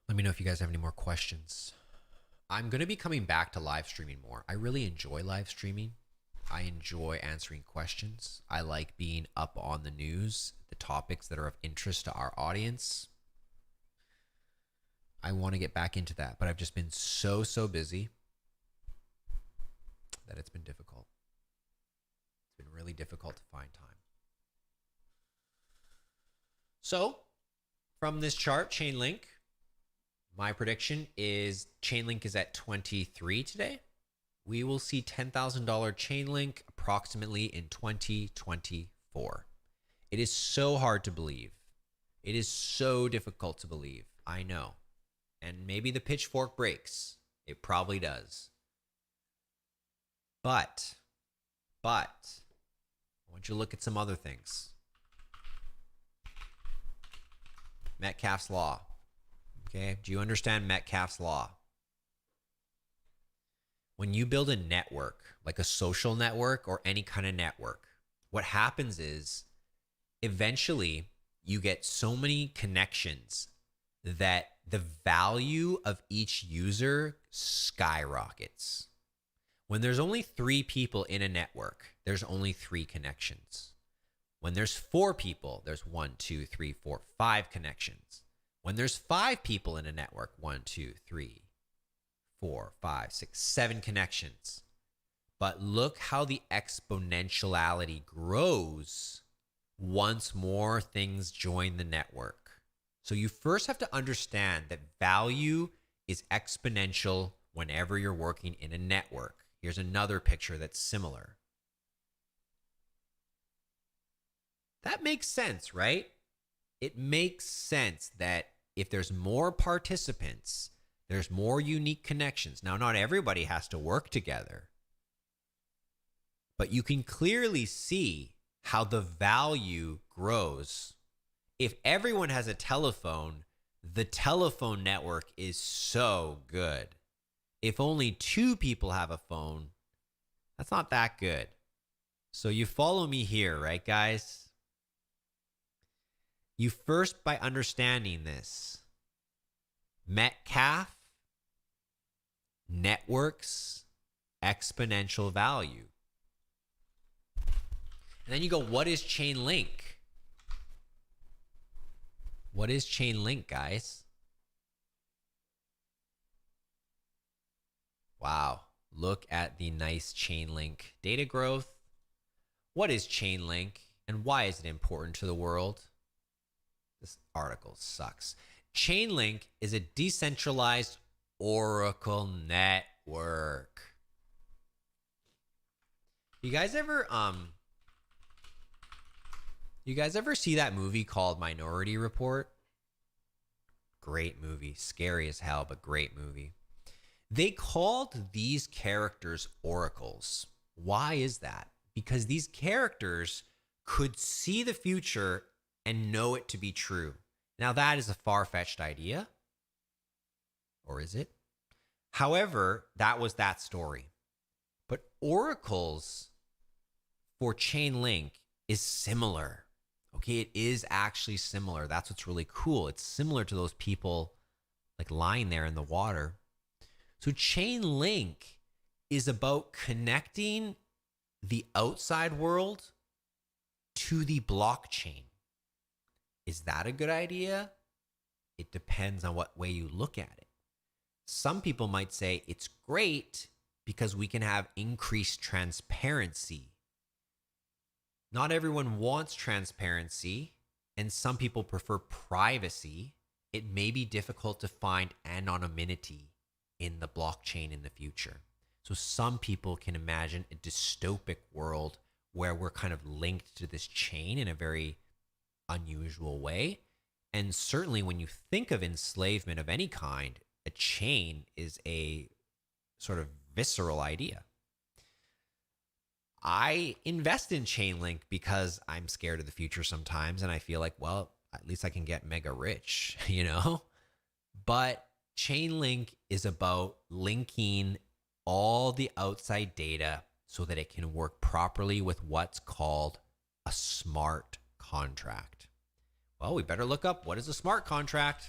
Let me know if you guys have any more questions. I'm going to be coming back to live streaming more. I really enjoy live streaming. I enjoy answering questions. I like being up on the news, the topics that are of interest to our audience. I want to get back into that, but I've just been so busy that it's been difficult. It's been really difficult to find time. So, from this chart, Chainlink, my prediction is Chainlink is at 23 today. We will see $10,000 Chainlink approximately in 2024. It is so hard to believe. It is so difficult to believe. I know. And maybe the pitchfork breaks. It probably does. But I want you to look at some other things. Metcalfe's law. Okay, do you understand Metcalfe's law? When you build a network, like a social network or any kind of network, what happens is eventually you get so many connections that the value of each user skyrockets. When there's only 3 people in a network, there's only 3 connections. When there's 4 people, there's 1, 2, 3, 4, 5 connections. When there's 5 people in a network, 1, 2, 3, 4, 5, 6, 7 connections. But look how the exponentiality grows once more things join the network. So you first have to understand that value is exponential whenever you're working in a network. Here's another picture that's similar. That makes sense, right? It makes sense that if there's more participants, there's more unique connections. Now, not everybody has to work together, but you can clearly see how the value grows If everyone has a telephone, the telephone network is so good. If only 2 people have a phone, that's not that good. So you follow me here, right, guys? You first, by understanding this, Metcalfe, networks, exponential value. And then you go, what is Chainlink? What is Chainlink, guys? Wow, look at the nice Chainlink data growth. What is Chainlink and why is it important to the world? This article sucks. Chainlink is a decentralized Oracle network. You guys ever see that movie called Minority Report? Great movie, scary as hell, but great movie. They called these characters oracles. Why is that? Because these characters could see the future and know it to be true. Now that is a far-fetched idea. Or is it? However, that was that story. But oracles for Chainlink is similar. Okay, it is actually similar. That's what's really cool. It's similar to those people like lying there in the water. So Chainlink is about connecting the outside world to the blockchain. Is that a good idea? It depends on what way you look at it. Some people might say it's great because we can have increased transparency. Not everyone wants transparency, and some people prefer privacy. It may be difficult to find anonymity in the blockchain in the future. So some people can imagine a dystopic world where we're kind of linked to this chain in a very unusual way. And certainly when you think of enslavement of any kind, a chain is a sort of visceral idea. I invest in Chainlink because I'm scared of the future sometimes, and I feel like, well, at least I can get mega rich, you know? But Chainlink is about linking all the outside data so that it can work properly with what's called a smart contract. Well, we better look up what is a smart contract.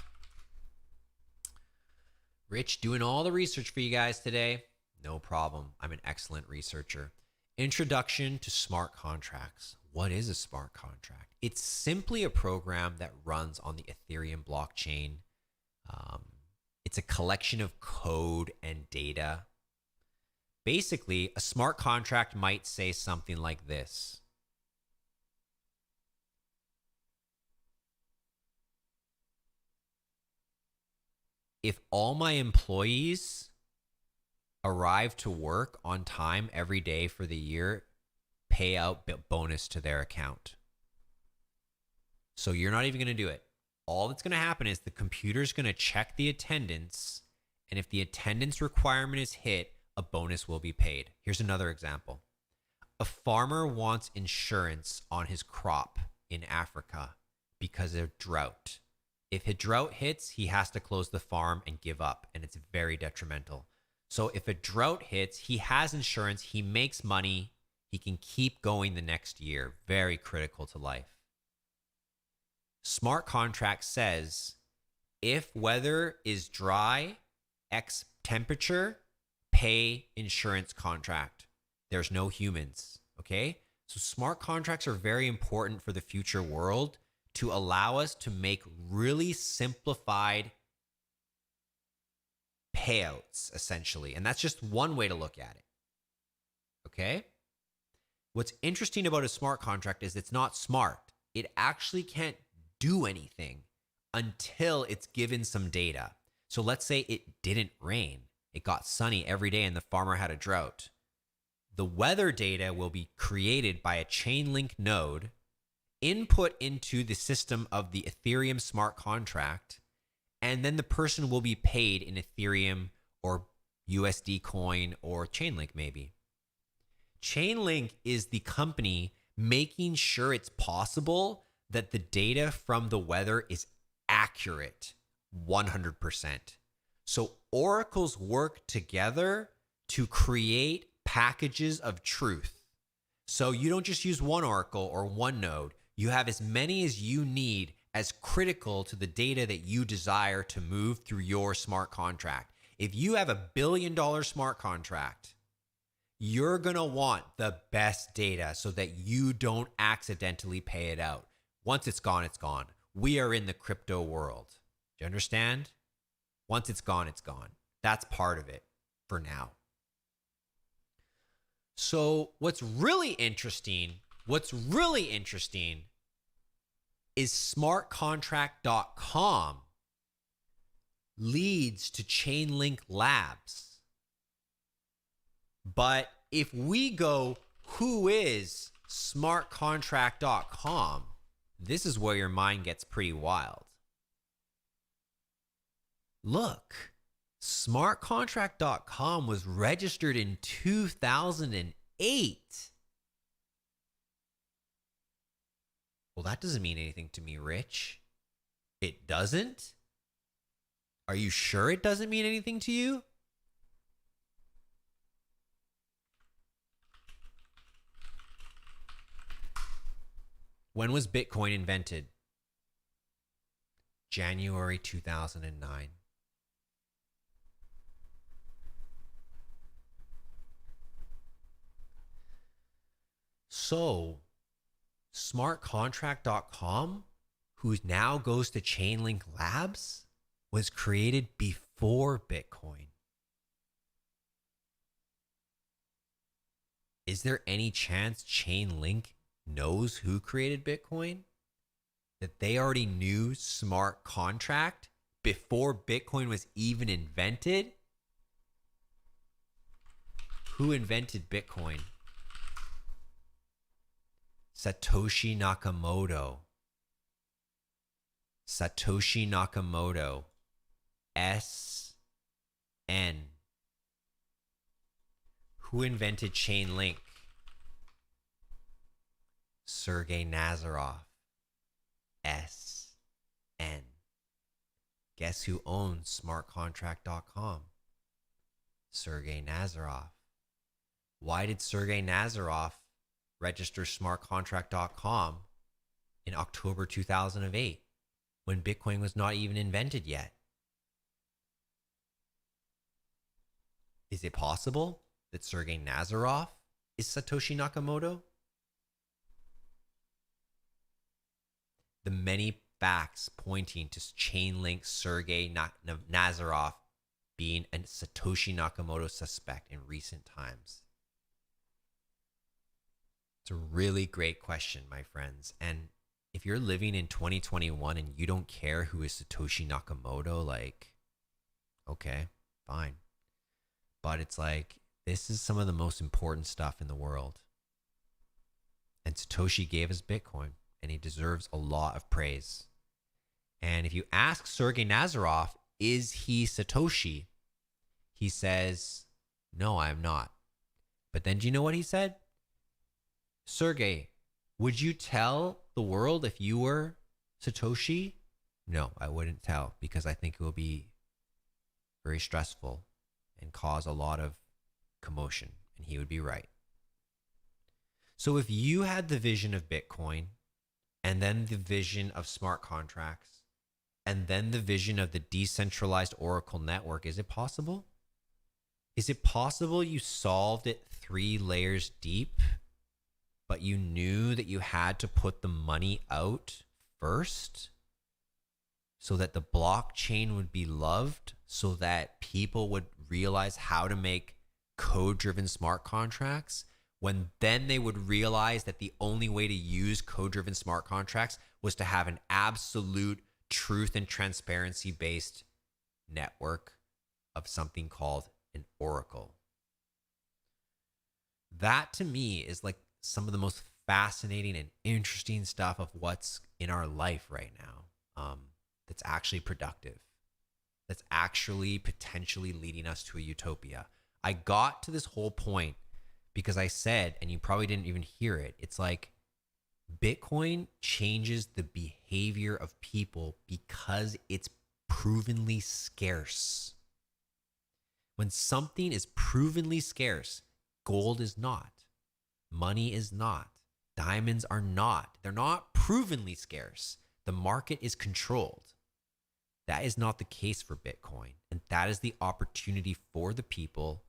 Rich doing all the research for you guys today. No problem. I'm an excellent researcher. Introduction to smart contracts. What is a smart contract? It's simply a program that runs on the Ethereum blockchain. It's a collection of code and data. Basically, a smart contract might say something like this. If all my employees arrive to work on time every day for the year, pay out bonus to their account. So you're not even going to do it. All that's going to happen is the computer's going to check the attendance, and if the attendance requirement is hit, a bonus will be paid. Here's another example. A farmer wants insurance on his crop in Africa because of drought. If a drought hits, he has to close the farm and give up, and it's very detrimental. So if a drought hits, he has insurance, he makes money, he can keep going the next year. Very critical to life. Smart contract says, if weather is dry, X temperature, pay insurance contract. There's no humans, okay? So smart contracts are very important for the future world to allow us to make really simplified payouts, essentially. And that's just one way to look at it, okay? What's interesting about a smart contract is it's not smart. It actually can't do anything until it's given some data. So let's say it didn't rain. It got sunny every day and the farmer had a drought. The weather data will be created by a Chainlink node, input into the system of the Ethereum smart contract, and then the person will be paid in Ethereum or USD coin or Chainlink maybe. Chainlink is the company making sure it's possible that the data from the weather is accurate 100%. So oracles work together to create packages of truth. So you don't just use one oracle or one node. You have as many as you need as critical to the data that you desire to move through your smart contract. If you have $1 billion smart contract, you're going to want the best data so that you don't accidentally pay it out. Once it's gone, it's gone. We are in the crypto world. Do you understand? Once it's gone, it's gone. That's part of it for now. So what's really interesting is smartcontract.com leads to Chainlink Labs. But if we go, who is smartcontract.com? This is where your mind gets pretty wild. Look, smartcontract.com was registered in 2008. Well, that doesn't mean anything to me, Rich. It doesn't? Are you sure it doesn't mean anything to you? When was Bitcoin invented? January 2009. So, smartcontract.com, who now goes to Chainlink Labs, was created before Bitcoin. Is there any chance Chainlink knows who created Bitcoin? That they already knew smart contract before Bitcoin was even invented? Who invented Bitcoin? Satoshi Nakamoto. Satoshi Nakamoto. SN. Who invented Chainlink? Sergey Nazarov. SN. Guess who owns smartcontract.com? Sergey Nazarov. Why did Sergey Nazarov register smartcontract.com in October 2008 when Bitcoin was not even invented yet? Is it possible that Sergey Nazarov is Satoshi Nakamoto? The many facts pointing to Chainlink Sergey Nazarov being a Satoshi Nakamoto suspect in recent times. It's a really great question, my friends. And if you're living in 2021 and you don't care who is Satoshi Nakamoto, like, okay, fine. But it's like, this is some of the most important stuff in the world. And Satoshi gave us Bitcoin, and he deserves a lot of praise. And if you ask Sergey Nazarov, is he Satoshi? He says, no, I am not. But then do you know what he said? Sergey, would you tell the world if you were Satoshi? No, I wouldn't tell, because I think it will be very stressful and cause a lot of commotion. And he would be right. So if you had the vision of Bitcoin, and then the vision of smart contracts, and then the vision of the decentralized Oracle network, is it possible? Is it possible you solved it 3 layers deep, but you knew that you had to put the money out first so that the blockchain would be loved, so that people would realize how to make code-driven smart contracts, when then they would realize that the only way to use code-driven smart contracts was to have an absolute truth and transparency-based network of something called an oracle. That to me is like some of the most fascinating and interesting stuff of what's in our life right now, that's actually productive, that's actually potentially leading us to a utopia. I got to this whole point because I said, and you probably didn't even hear it, it's like Bitcoin changes the behavior of people because it's provenly scarce. When something is provenly scarce, gold is not, money is not, diamonds are not. They're not provenly scarce. The market is controlled. That is not the case for Bitcoin. And that is the opportunity for the people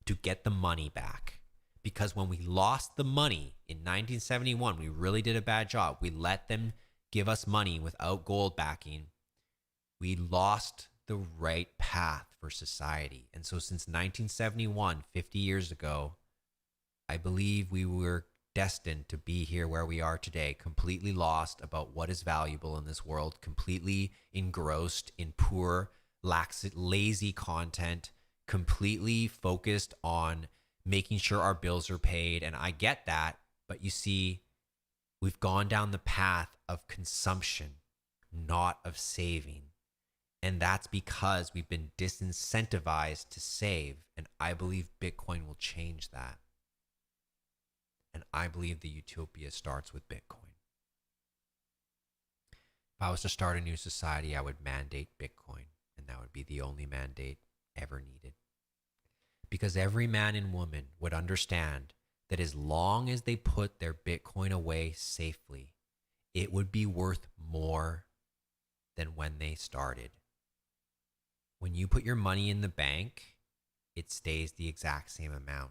to get the money back. Because when we lost the money in 1971, we really did a bad job. We let them give us money without gold backing. We lost the right path for society. And so since 1971, 50 years ago, I believe we were destined to be here where we are today, completely lost about what is valuable in this world, completely engrossed in poor, lazy content, completely focused on making sure our bills are paid. And I get that, but you see, we've gone down the path of consumption, not of saving. And that's because we've been disincentivized to save. And I believe Bitcoin will change that. And I believe the utopia starts with Bitcoin. If I was to start a new society, I would mandate Bitcoin. And that would be the only mandate ever needed. Because every man and woman would understand that as long as they put their Bitcoin away safely, it would be worth more than when they started. When you put your money in the bank, it stays the exact same amount.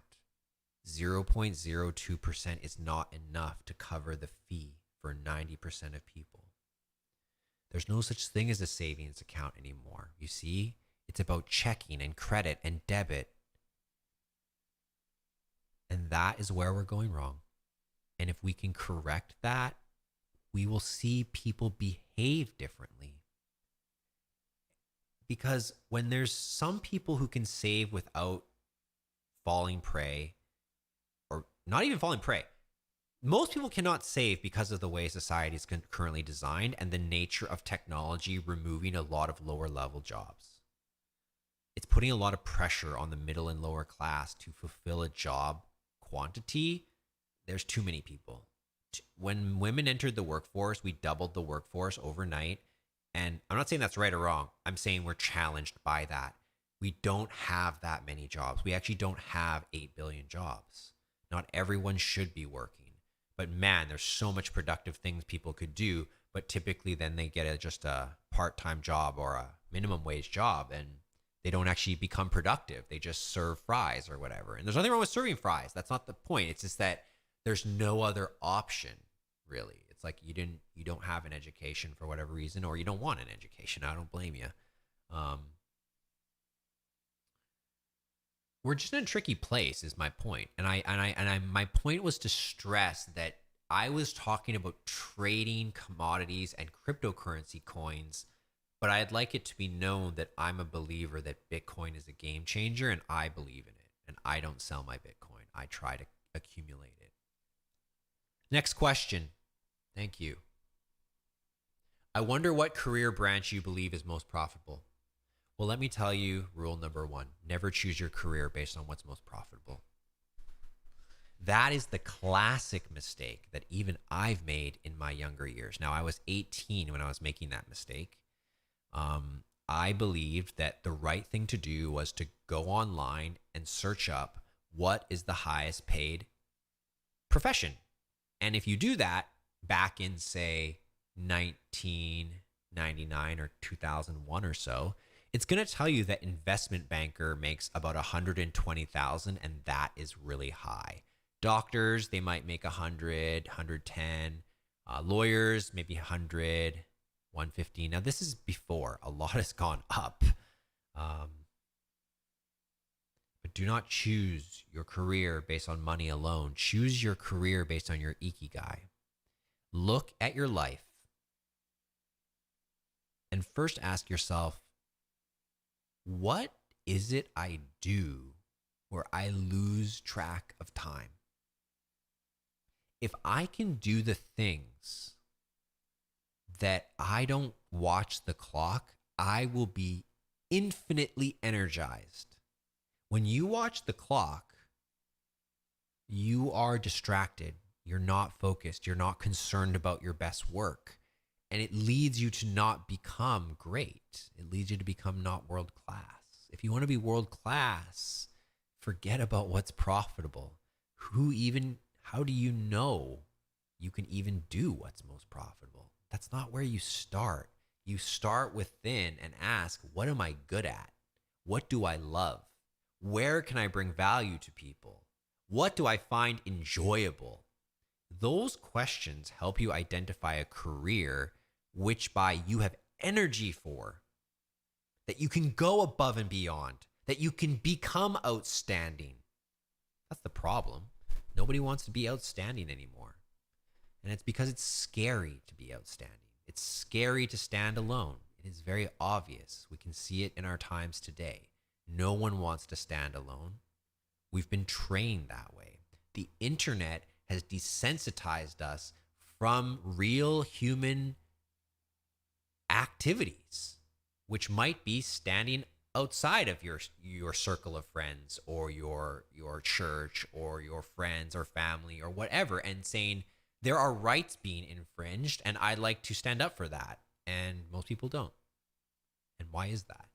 0.02% is not enough to cover the fee for 90% of people. There's no such thing as a savings account anymore. You see, it's about checking and credit and debit. And that is where we're going wrong. And if we can correct that, we will see people behave differently. Because when there's some people who can save without falling prey, or not even falling prey, most people cannot save because of the way society is currently designed and the nature of technology removing a lot of lower level jobs. It's putting a lot of pressure on the middle and lower class to fulfill a job quantity. There's too many people. When women entered the workforce, we doubled the workforce overnight. And I'm not saying that's right or wrong. I'm saying we're challenged by that. We don't have that many jobs. We actually don't have 8 billion jobs. Not everyone should be working. But man, there's so much productive things people could do. But typically then they get just a part-time job or a minimum wage job and they don't actually become productive. They just serve fries or whatever. And there's nothing wrong with serving fries. That's not the point. It's just that there's no other option, really. It's like you don't have an education for whatever reason, or you don't want an education. I don't blame you. We're just in a tricky place, is my point. And my point was to stress that I was talking about trading commodities and cryptocurrency coins, but I'd like it to be known that I'm a believer that Bitcoin is a game changer, and I believe in it. And I don't sell my Bitcoin. I try to accumulate it. Next question. Thank you. I wonder what career branch you believe is most profitable. Well, let me tell you rule number 1. Never choose your career based on what's most profitable. That is the classic mistake that even I've made in my younger years. Now, I was 18 when I was making that mistake. I believed that the right thing to do was to go online and search up what is the highest paid profession. And if you do that back in, say, 1999 or 2001 or so, it's going to tell you that investment banker makes about 120,000, and that is really high. Doctors, they might make 100, 110. Lawyers, maybe 100, 150. Now, this is before. A lot has gone up. But do not choose your career based on money alone. Choose your career based on your ikigai. Look at your life and first ask yourself, what is it I do where I lose track of time? If I can do the things that I don't watch the clock, I will be infinitely energized. When you watch the clock, you are distracted. You're not focused. You're not concerned about your best work. And it leads you to not become great. It leads you to become not world class. If you want to be world class, forget about what's profitable. How do you know you can even do what's most profitable? That's not where you start. You start within and ask, what am I good at? What do I love? Where can I bring value to people? What do I find enjoyable? Those questions help you identify a career which by you have energy for, that you can go above and beyond, that you can become outstanding. That's the problem. Nobody wants to be outstanding anymore. And it's because it's scary to be outstanding. It's scary to stand alone. It is very obvious. We can see it in our times today. No one wants to stand alone. We've been trained that way. The internet has desensitized us from real human activities, which might be standing outside of your circle of friends or your church or your friends or family or whatever, and saying there are rights being infringed and I'd like to stand up for that. And most people don't. And why is that?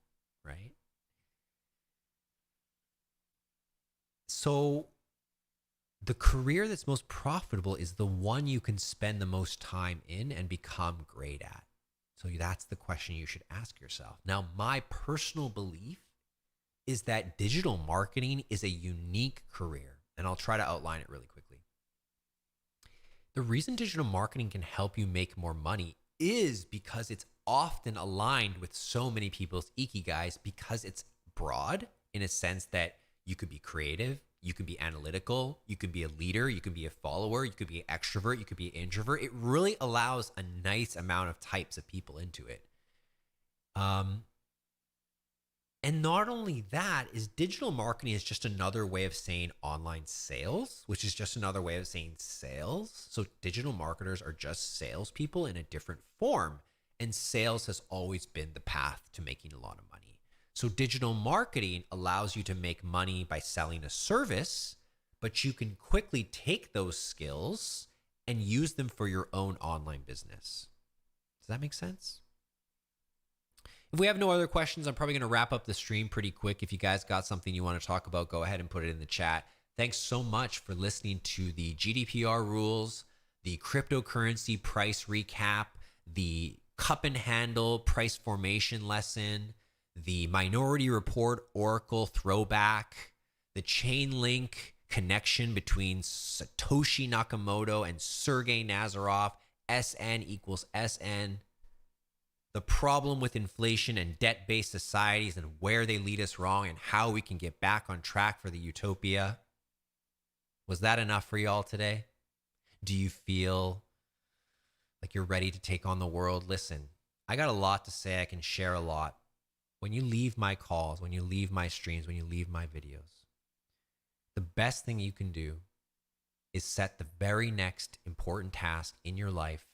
Right? So the career that's most profitable is the one you can spend the most time in and become great at. So that's the question you should ask yourself. Now, my personal belief is that digital marketing is a unique career, and I'll try to outline it really quickly. The reason digital marketing can help you make more money is because it's often aligned with so many people's ikigais, because it's broad in a sense that you could be creative, you can be analytical, you can be a leader, you can be a follower, you could be an extrovert, you could be an introvert. It really allows a nice amount of types of people into it. And not only that, is digital marketing is just another way of saying online sales, which is just another way of saying sales. So digital marketers are just salespeople in a different form. And sales has always been the path to making a lot of money. So digital marketing allows you to make money by selling a service, but you can quickly take those skills and use them for your own online business. Does that make sense? If we have no other questions, I'm probably going to wrap up the stream pretty quick. If you guys got something you want to talk about, go ahead and put it in the chat. Thanks so much for listening to the GDPR rules, the cryptocurrency price recap, the cup and handle price formation lesson, the Minority Report Oracle throwback, the Chainlink connection between Satoshi Nakamoto and Sergey Nazarov, SN equals SN, the problem with inflation and debt-based societies and where they lead us wrong and how we can get back on track for the utopia. Was that enough for y'all today? Do you feel like you're ready to take on the world? Listen, I got a lot to say. I can share a lot. When you leave my calls, when you leave my streams, when you leave my videos, the best thing you can do is set the very next important task in your life.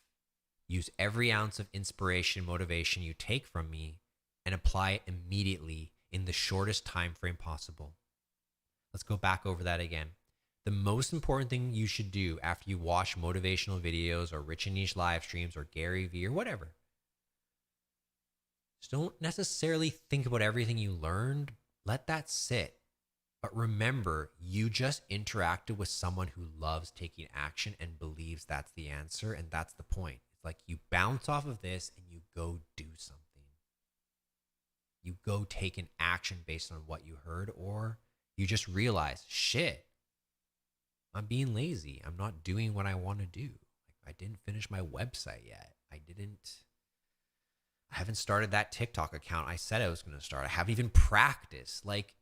Use every ounce of inspiration, motivation you take from me and apply it immediately in the shortest time frame possible. Let's go back over that again. The most important thing you should do after you watch motivational videos or Rich and Niche live streams or Gary Vee or whatever, don't necessarily think about everything you learned. Let that sit. But remember, you just interacted with someone who loves taking action and believes that's the answer. And that's the point. It's like you bounce off of this and you go do something. You go take an action based on what you heard, or you just realize, shit, I'm being lazy. I'm not doing what I want to do. Like, I didn't finish my website yet. I haven't started that TikTok account I said I was going to start. I haven't even practiced. Like,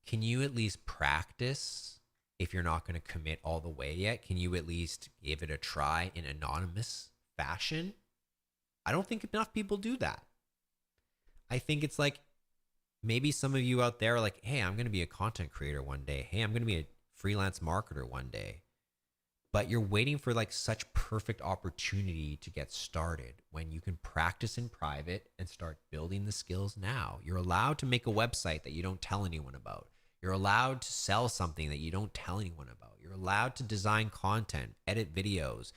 can you at least practice if you're not going to commit all the way yet? Can you at least give it a try in anonymous fashion? I don't think enough people do that. I think it's like maybe some of you out there are like, hey, I'm going to be a content creator one day. Hey, I'm going to be a freelance marketer one day. But you're waiting for like such perfect opportunity to get started when you can practice in private and start building the skills now. You're allowed to make a website that you don't tell anyone about. You're allowed to sell something that you don't tell anyone about. You're allowed to design content, edit videos.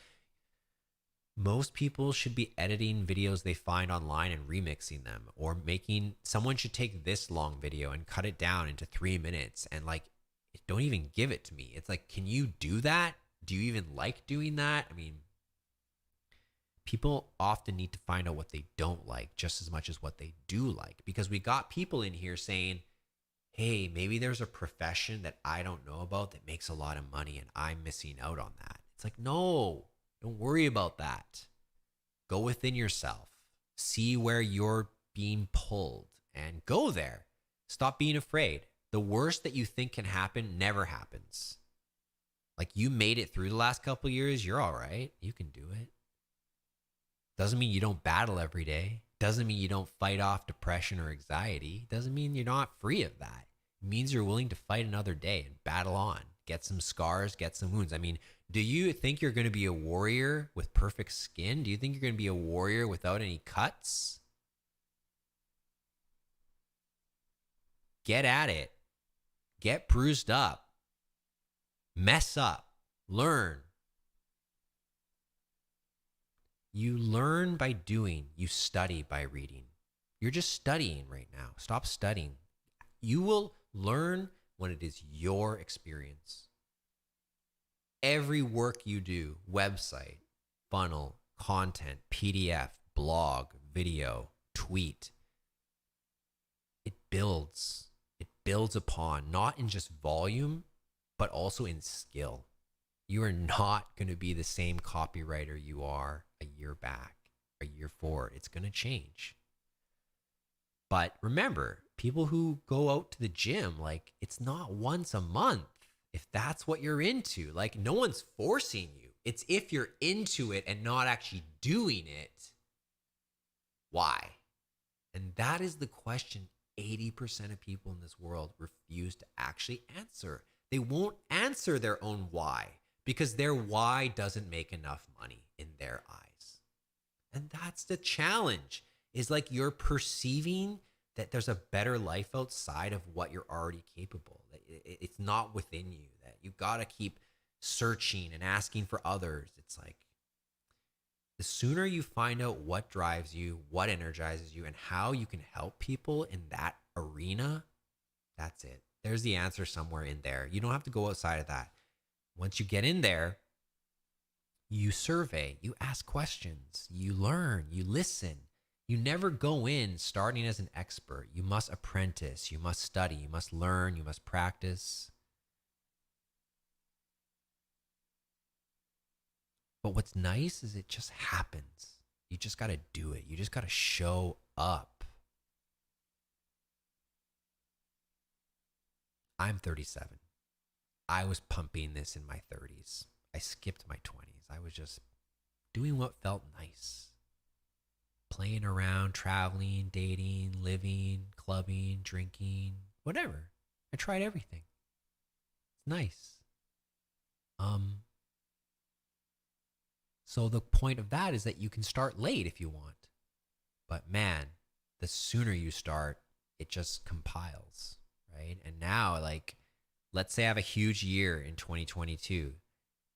Most people should be editing videos they find online and remixing them, or making someone should take this long video and cut it down into 3 minutes and like, don't even give it to me. It's like, can you do that? Do you even like doing that? I mean, people often need to find out what they don't like just as much as what they do like, because we got people in here saying, hey, maybe there's a profession that I don't know about that makes a lot of money and I'm missing out on that. It's like, no, don't worry about that. Go within yourself, see where you're being pulled and go there. Stop being afraid. The worst that you think can happen never happens. Like, you made it through the last couple of years, you're all right. You can do it. Doesn't mean you don't battle every day. Doesn't mean you don't fight off depression or anxiety. Doesn't mean you're not free of that. It means you're willing to fight another day and battle on. Get some scars, get some wounds. I mean, do you think you're going to be a warrior with perfect skin? Do you think you're going to be a warrior without any cuts? Get at it. Get bruised up. Mess up. Learn. You learn by doing. You study by reading. You're just studying right now. Stop studying. You will learn when it is your experience. Every work you do, website, funnel, content, PDF, blog, video, tweet, it builds. It builds upon, not in just volume, but also in skill. You are not going to be the same copywriter you are a year back, a year forward. It's going to change. But remember, people who go out to the gym, like, it's not once a month. If that's what you're into, like, no one's forcing you. It's if you're into it and not actually doing it, why? And that is the question 80% of people in this world refuse to actually answer. They won't answer their own why because their why doesn't make enough money in their eyes. And that's the challenge, is like, you're perceiving that there's a better life outside of what you're already capable. It's not within you, that you got to keep searching and asking for others. It's like, the sooner you find out what drives you, what energizes you, and how you can help people in that arena, that's it. There's the answer somewhere in there. You don't have to go outside of that. Once you get in there, you survey, you ask questions, you learn, you listen. You never go in starting as an expert. You must apprentice, you must study, you must learn, you must practice. But what's nice is it just happens. You just got to do it. You just got to show up. I'm 37. I was pumping this in my 30s. I skipped my 20s. I was just doing what felt nice. Playing around, traveling, dating, living, clubbing, drinking, whatever. I tried everything. It's nice. So the point of that is that you can start late if you want. But man, the sooner you start, it just compiles, right? And now, like, let's say I have a huge year in 2022.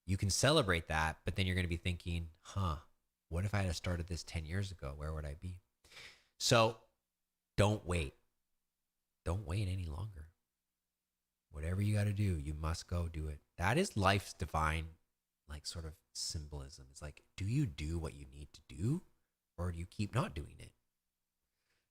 You can celebrate that, but then you're going to be thinking, what if I had started this 10 years ago? Where would I be? So don't wait. Don't wait any longer. Whatever you got to do, you must go do it. That is life's divine, like, sort of symbolism. It's like, do you do what you need to do, or do you keep not doing it?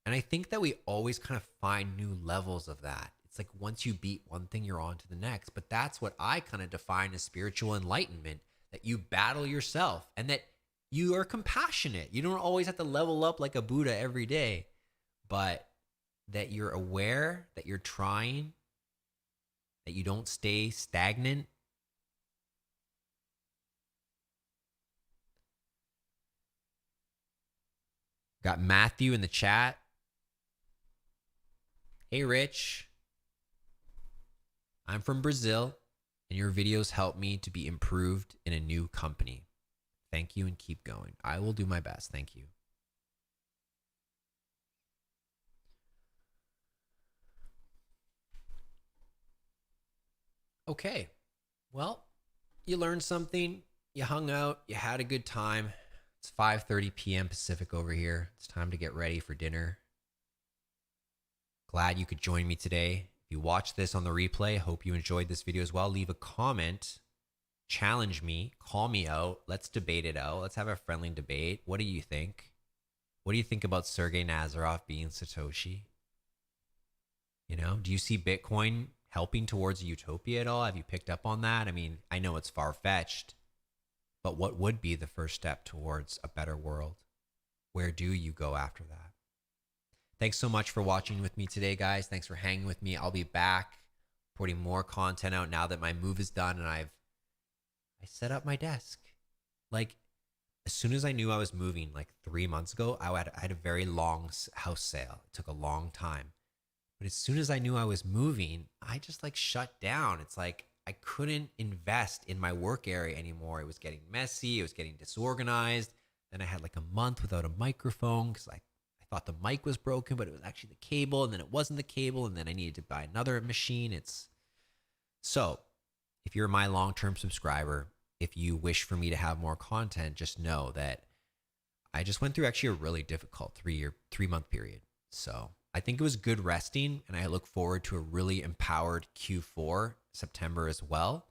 And I think that we always kind of find new levels of that. It's like, once you beat one thing, you're on to the next. But that's what I kind of define as spiritual enlightenment, that you battle yourself and that you are compassionate. You don't always have to level up like a Buddha every day, but that you're aware, that you're trying, that you don't stay stagnant. Got Matthew in the chat. Hey, Rich. I'm from Brazil, and your videos help me to be improved in a new company. Thank you and keep going. I will do my best. Thank you. Okay. Well, you learned something, you hung out, you had a good time. It's 5:30 p.m. Pacific over here. It's time to get ready for dinner. Glad you could join me today. If you watch this on the replay, hope you enjoyed this video as well. Leave a comment, challenge me, call me out. Let's debate it out. Let's have a friendly debate. What do you think? What do you think about Sergey Nazarov being Satoshi? Do you see Bitcoin helping towards a utopia at all? Have you picked up on that? I mean, I know it's far-fetched, but what would be the first step towards a better world? Where do you go after that? Thanks so much for watching with me today, guys. Thanks for hanging with me. I'll be back putting more content out now that my move is done and I set up my desk. Like, as soon as I knew I was moving, like 3 months ago, I had a very long house sale. It took a long time. But as soon as I knew I was moving, I just like shut down. It's like I couldn't invest in my work area anymore. It was getting messy. It was getting disorganized. Then I had like a month without a microphone because I thought the mic was broken, but it was actually the cable. And then it wasn't the cable. And then I needed to buy another machine. So if you're my long-term subscriber, if you wish for me to have more content, just know that I just went through actually a really difficult 3-month period. So I think it was good resting, and I look forward to a really empowered Q4 September as well.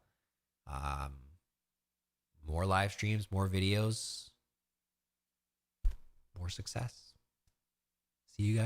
More live streams, more videos, more success. See you guys.